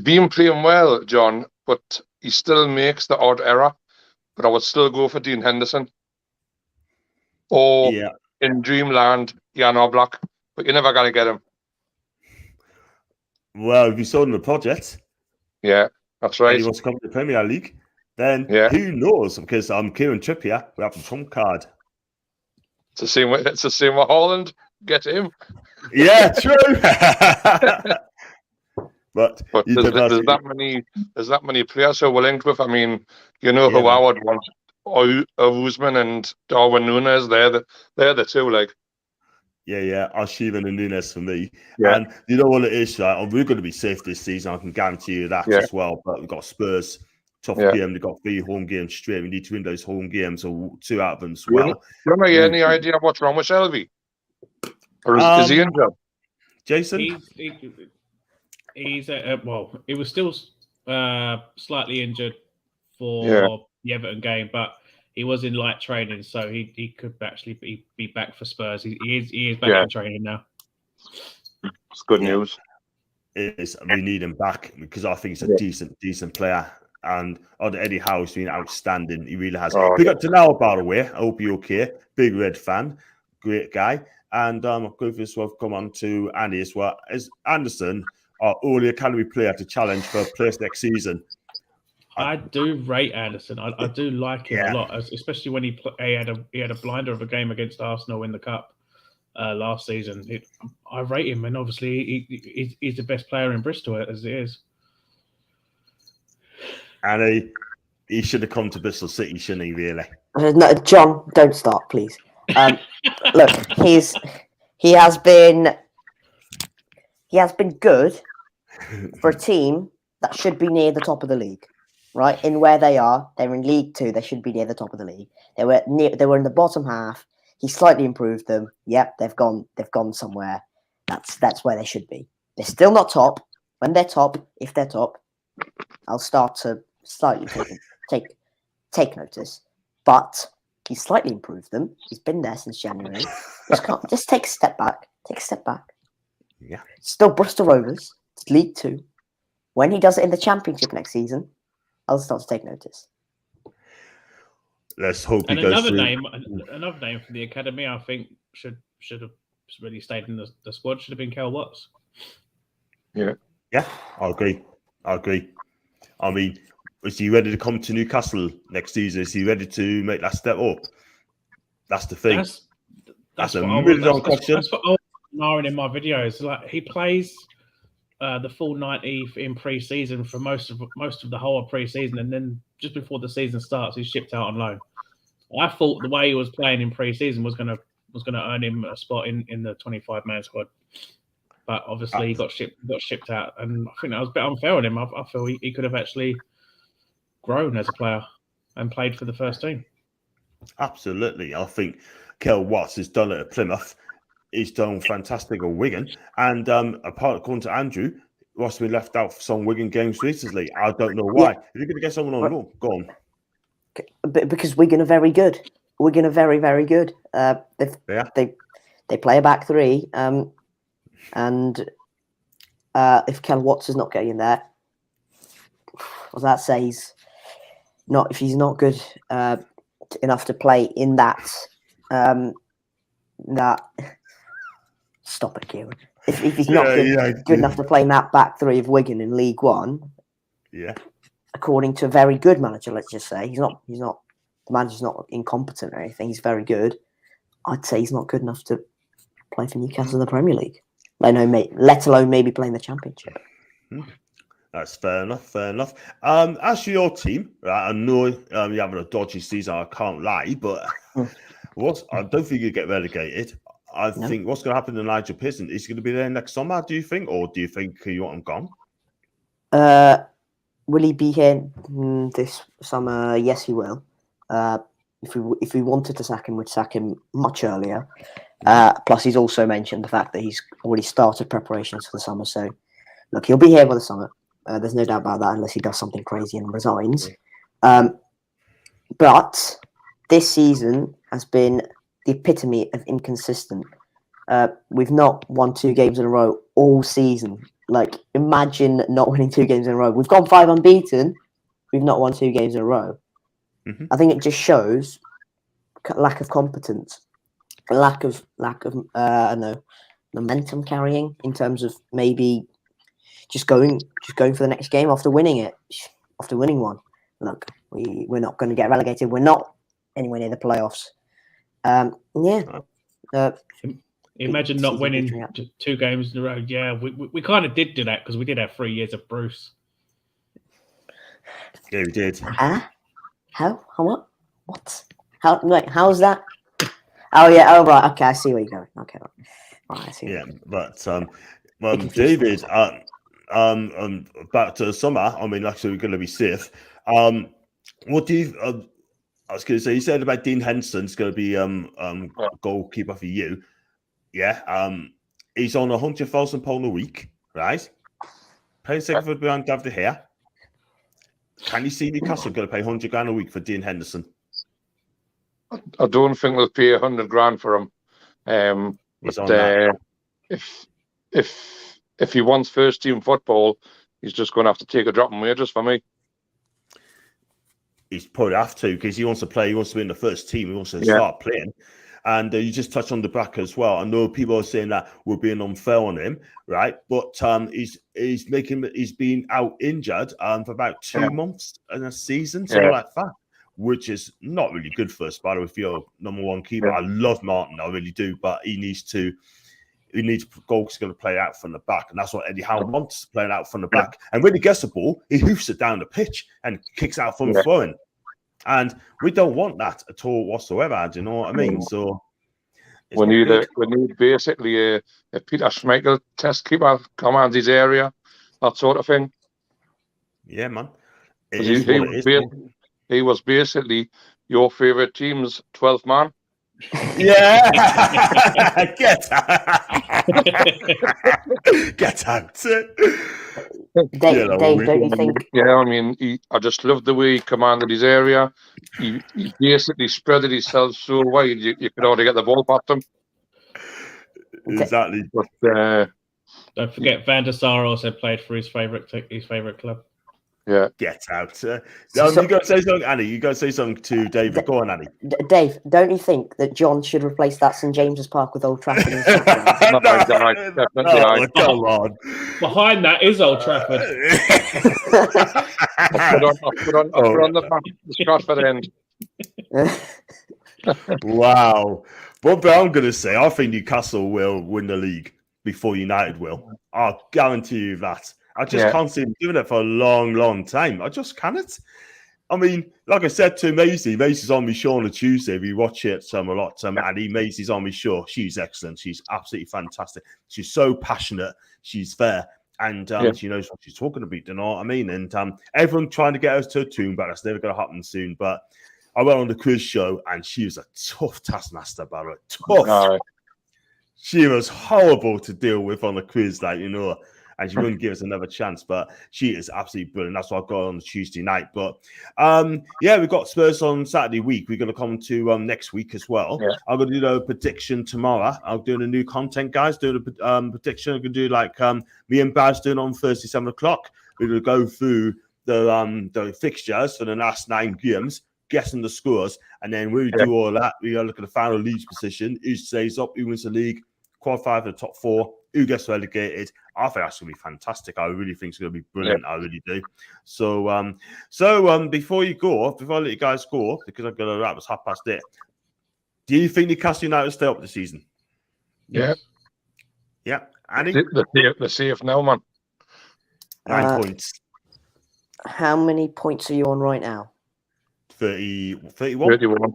been playing well, John, but he still makes the odd error. But I would still go for Dean Henderson. Or in Dreamland, Jan Oblak. But you're never going to get him. Well, if you saw in the project, yeah, that's right. And he wants to come to the Premier League, then who knows? Because Kieran Trippier, we have the trump card. It's the same way. It's the same with Holland. Get him. Yeah, true. But there's that many players who we're linked with. I mean, you know who I would want? Usman and Darwin Núñez. They're the two. Like, yeah. Arshavin and Núñez for me. Yeah. And you know what it is, right? We're going to be safe this season. I can guarantee you that as well. But we've got Spurs, tough game. They've got 3 home games straight. We need to win those home games, or 2 out of them as well. Do you have any idea what's wrong with Shelby? Or is he injured? Jason? He's he was still slightly injured for the Everton game, but he was in light training, so he could actually be back for Spurs. He is back in training now. It's good news. It is. We need him back because I think he's a decent player. And Eddie Howe's been outstanding. He really has. We got to know, by the way. I hope you're okay. Big Red fan. Great guy. And I'm going to come on to Andy as well. Is Anderson our only academy player to challenge for a place next season? I do rate Anderson. I do like him a lot, especially when he had a blinder of a game against Arsenal in the cup last season. I rate him, and obviously he's the best player in Bristol as it is. And he should have come to Bristol City, shouldn't he? Really? No, John, don't start, please. Look, he has been good for a team that should be near the top of the league, right? In where they are, they're in League 2. They should be near the top of the league. They were in the bottom half. He slightly improved them. Yep, they've gone somewhere. That's where they should be. They're still not top. When they're top, if they're top, I'll start to slightly take notice. But he's slightly improved them. He's been there since January. Just take a step back. Take a step back. Yeah. Still Bristol Rovers. It's League 2. When he does it in the Championship next season, I'll start to take notice. Let's hope and he goes another name for the academy, I think should have really stayed in the squad. Should have been Kel Watts. Yeah. Yeah, I agree. I mean, is he ready to come to Newcastle next season? Is he ready to make that step up? That's the thing. That's a million question. That's what I was ignoring in my videos. Like, he plays the full 90 in pre-season for most of the whole of pre-season, and then just before the season starts, he's shipped out on loan. I thought the way he was playing in pre-season was gonna earn him a spot in the 25-man squad. But obviously he got shipped out, and I think that was a bit unfair on him. I feel he could have actually grown as a player and played for the first team. Absolutely. I think Kel Watts has done it at Plymouth. He's done fantastic at Wigan. And according to Andrew, Ross been left out for some Wigan games recently. I don't know why. If you're going to get someone on loan, go on. Because Wigan are very good. Wigan are very, very good. They play a back 3. And if Kel Watts is not getting in there, what does that say? If he's not good enough to play in that stop it, Kieran. If he's not good enough to play in that back 3 of Wigan in League 1, according to a very good manager, let's just say he's not. The manager's not incompetent or anything. He's very good. I'd say he's not good enough to play for Newcastle in the Premier League. I know, mate. Let alone maybe playing the championship. That's fair enough. Fair enough. As for your team, right, I know you're having a dodgy season. I can't lie, but I don't think you get relegated. I think what's going to happen to Nigel Pearson? Is he going to be there next summer? Do you think, or do you think you want him gone? Will he be here this summer? Yes, he will. If we wanted to sack him, we'd sack him much earlier. Plus, he's also mentioned the fact that he's already started preparations for the summer. So, look, he'll be here for the summer. There's no doubt about that, unless he does something crazy and resigns. But this season has been the epitome of inconsistent. We've not won 2 games in a row all season. Like, imagine not winning 2 games in a row. We've gone 5 unbeaten. We've not won 2 games in a row. I think it just shows lack of competence, lack of I don't know, momentum carrying in terms of maybe just going for the next game after winning one. Look, we're not going to get relegated. We're not anywhere near the playoffs. Imagine not winning 2 games in a row. Yeah, we kind of did do that because we did have 3 years of Bruce. Yeah, we did. How? What? What? How? Wait, how's that? Oh yeah. Oh right. Okay, I see where you're going. Okay. Right. I see. Yeah, but David, back to the summer. I mean, actually, we're going to be safe. What do you? I was going to say, you said about Dean Henderson's going to be goalkeeper for you. Yeah. He's on £100,000 a week, right? Paying second for behind David here. Can you see Newcastle going to pay £100,000 a week for Dean Henderson? I don't think they'll pay £100,000 for him. If he wants first team football, he's just going to have to take a drop in wages for me. He's probably have to because he wants to play. He wants to be in the first team. He wants to start playing. And you just touched on Dubravka as well. I know people are saying that we're being unfair on him, right? But he's been out injured for about 2 months in a season, something like that, which is not really good for us. By the way, if you're number 1 keeper, I love Martin, I really do, but he needs goals going to play out from the back, and that's what Eddie Howe wants, playing out from the back. And when he gets the ball, he hoofs it down the pitch and kicks out from throwing. And we don't want that at all whatsoever. Do you know what I mean? So we need basically a Peter Schmeichel test keeper, commands his area, that sort of thing. Yeah, man. He was basically your favourite team's 12th man. Yeah. Get out. Dave, don't you think? Yeah, I mean, I just loved the way he commanded his area. He basically spreaded himself so wide you could already get the ball past him. Exactly. But don't forget, Van der Sar also played for his favourite club. Yeah. Get out. You got to say something, Annie. You got to say something to David. Go on, Annie. Dave, don't you think that John should replace that St James's Park with Old Trafford? Come on. Behind that is Old Trafford. I'll put on the Stratford end. Wow. But I'm going to say, I think Newcastle will win the league before United will. I'll guarantee you that. I just can't see him doing it for a long, long time. I just cannot. I mean, like I said to Maisie's on my show on a Tuesday. We watch it a lot. Maisie's on my show. She's excellent. She's absolutely fantastic. She's so passionate. She's fair. And she knows what she's talking about. You know what I mean? And everyone trying to get us to a Toon, but that's never going to happen soon. But I went on the quiz show, and she was a tough taskmaster, Barrett. Tough. She was horrible to deal with on the quiz, and she wouldn't give us another chance, but she is absolutely brilliant. That's why I got on Tuesday night. But we've got Spurs on Saturday week. We're going to come to next week as well. Yeah. I'm going to do a prediction tomorrow. I'm doing a new content, guys. Doing a prediction. I'm going to do me and Baz doing on Thursday, 7 o'clock. We're going to go through the fixtures for the last 9 games, guessing the scores, and then we do all that. We look at the final league position. Who stays up? Who wins the league? Qualify for the top 4. Who gets relegated? I think that's going to be fantastic. I really think it's going to be brilliant. I really do. So, before I let you guys go, because I'm going to wrap, it's 8:30. Do you think Newcastle United will stay up this season? Yeah. Yeah. Annie, They're safe now, man. 9 points. How many points are you on right now? 31.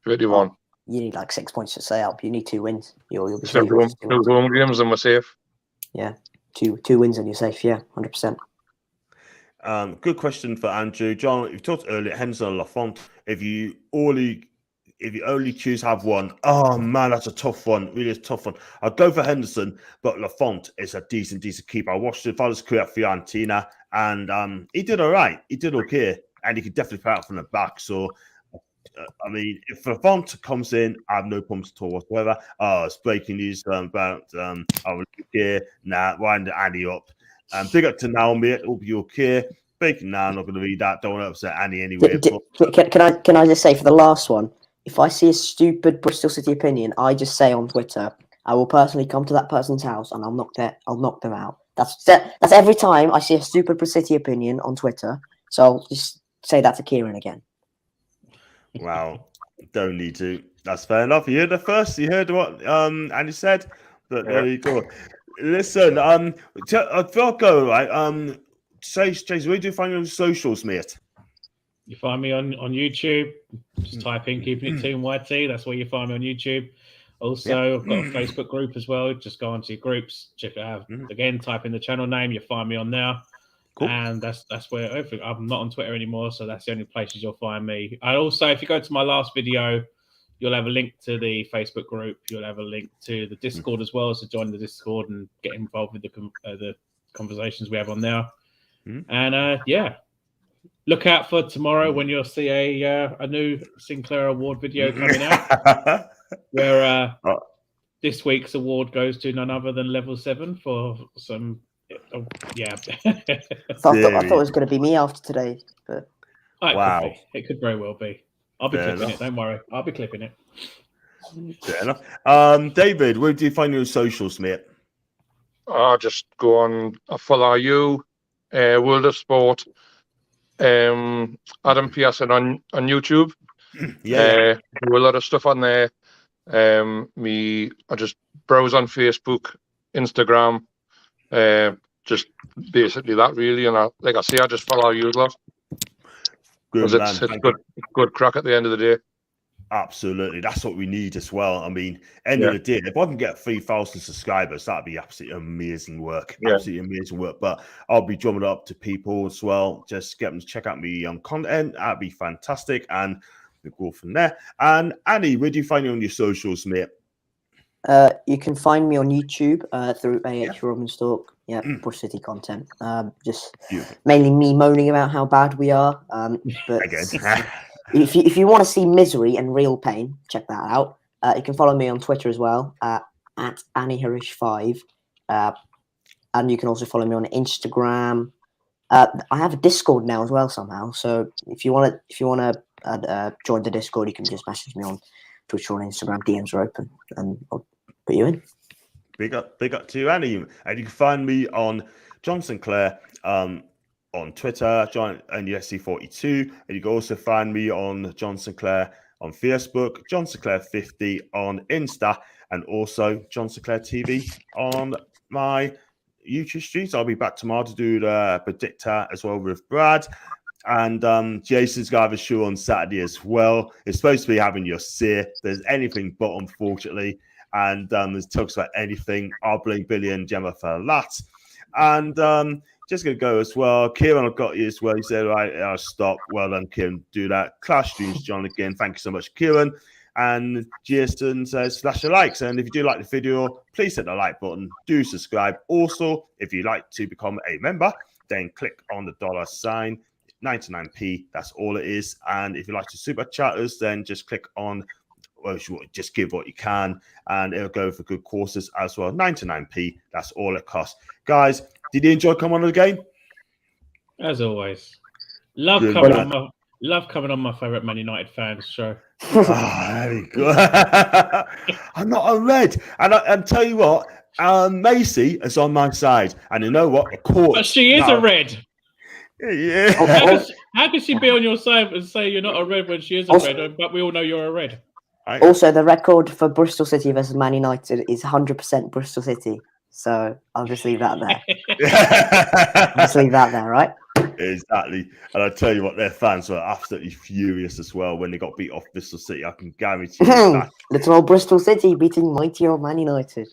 31. You need like 6 points to stay up. You need 2 wins. You'll be So safe. two home games and we're safe. Yeah, two wins and you're safe. Yeah, 100%. Good question for Andrew. John, you talked earlier, Henderson and Lafont. If you only choose to have one, oh man, that's a tough one. Really, is a tough one. I'd go for Henderson, but Lafont is a decent keeper. I watched his father's career at Fiorentina, and he did all right. He did okay, and he could definitely play out from the back. So, I mean, if Lafont comes in, I have no problems at all whatsoever. Oh, it's breaking news about okay. Nah, wind Annie up. Big up to Naomi. Hope you're okay. Big, nah, I'm not going to read that. Don't want to upset Annie anyway. Can I just say for the last one, if I see a stupid Bristol City opinion, I just say on Twitter, I will personally come to that person's house and I'll knock them out. That's every time I see a stupid Bristol City opinion on Twitter. So I'll just say that to Kieran again. Wow, don't need to. That's fair enough. You heard it first. You heard what Andy said. But there you go. Listen, I'll go right. Say, Jason, where do you find you on socials, mate? You find me on YouTube. Just type in Keeping It Toon YT. That's where you find me on YouTube. Also, I've got a Facebook group as well. Just go onto your groups, check it out. Again, type in the channel name. You'll find me on there. Cool. And that's where I'm not on Twitter anymore, so that's the only places you'll find me. I also, if you go to my last video, you'll have a link to the Facebook group. You'll have a link to the Discord as well, so join the Discord and get involved with the conversations we have on there. And yeah, look out for tomorrow when you'll see a new Sinclair Award video coming out, where this week's award goes to none other than Level 7 for some. Yeah. I thought it was going to be me after today, but wow, it could very well be. I'll be clipping it. Don't worry, I'll be clipping it. Fair enough. David, where do you find your socials, mate? Just go on. I follow you, World of Sport, Adam Pearson on YouTube. Yeah, do a lot of stuff on there. I just browse on Facebook, Instagram. Just basically that really, and like I say, I just follow you a lot. It's good crack at the end of the day. Absolutely, that's what we need as well. I mean, end of the day, if I can get 3,000 subscribers, that'd be absolutely amazing work. Absolutely amazing work. But I'll be drumming up to people as well. Just get them to check out me content. That'd be fantastic, and we'll go from there. And Annie, where do you find you on your socials, mate? You can find me on YouTube through AH Robinstalk. Yeah, Bush City content. Just mainly me moaning about how bad we are. But again, if you want to see misery and real pain, check that out. You can follow me on Twitter as well at AnnieHarish5, and you can also follow me on Instagram. I have a Discord now as well somehow. So if you want to join the Discord, you can just message me on Twitter or on Instagram. DMs are open, and I'll put you in. Big up to you, Annie. And you can find me on John Sinclair on Twitter, John NUSC42, and you can also find me on John Sinclair on Facebook, John Sinclair 50 on Insta, and also John Sinclair TV on my YouTube streams. I'll be back tomorrow to do the Predictor as well with Brad. And Jason's got to have a show on Saturday as well. It's supposed to be having your say. There's anything but, unfortunately. And there's talks about anything. I'll blame Billy and Gemma for that. And just going to go as well. Kieran, I've got you as well. He said, right, I'll stop. Well done, Kieran. Do that. Clash streams, John, again. Thank you so much, Kieran. And Jason says, slash the likes. And if you do like the video, please hit the like button. Do subscribe. Also, if you'd like to become a member, then click on the $sign. 99p, that's all it is. And if you like to super chat us, then just click on, well, just give what you can, and it'll go for good courses as well. 99p, that's all it costs. Guys, did you enjoy coming on the game? As always, love coming on my favorite Man United fans show. Very good. I'm not a red, and tell you what, Macy is on my side, and you know what? Of course, but she is a red. Yeah. How can she be on your side and say you're not a red when she is a red, but we all know you're a red? Also, the record for Bristol City versus Man United is 100% Bristol City. So I'll just leave that there. I'll just leave that there, right? Exactly. And I tell you what, their fans were absolutely furious as well when they got beat off Bristol City. I can guarantee you that. Little old Bristol City beating mighty old Man United.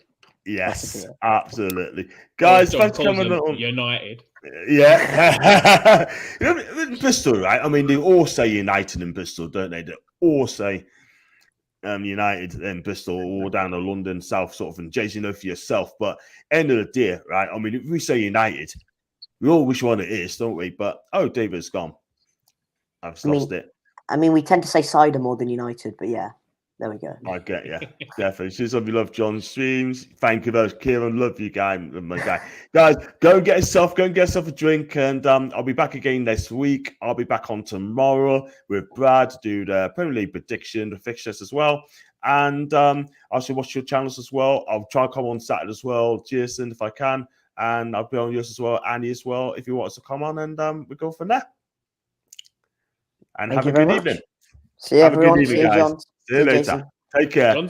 Yes, absolutely. Or Guys, John thanks for calls coming them on. United. Yeah. You know, in Bristol, right? I mean, they all say United in Bristol, don't they? They all say United in Bristol, all down to London, South, sort of, and Jays, you know, for yourself. But end of the day, right? I mean, if we say United, we all which one it is, don't we? But David's gone. I've just lost it. I mean, we tend to say cider more than United, but yeah, there we go. I get you. Definitely. Since you love John's streams, thank you very much, Kieran. Love you, my guy. Guys, go and get yourself a drink, and I'll be back again next week. I'll be back on tomorrow with Brad to do the Premier League prediction, the fixtures as well. And I should watch your channels as well. I'll try to come on Saturday as well, Jason, if I can. And I'll be on yours as well, Annie as well, if you want us to come on, and we go from there. And Thank have you a good very evening. much. See you, Have a everyone. good evening, See you, guys. John. See you later. Jason. Take care. John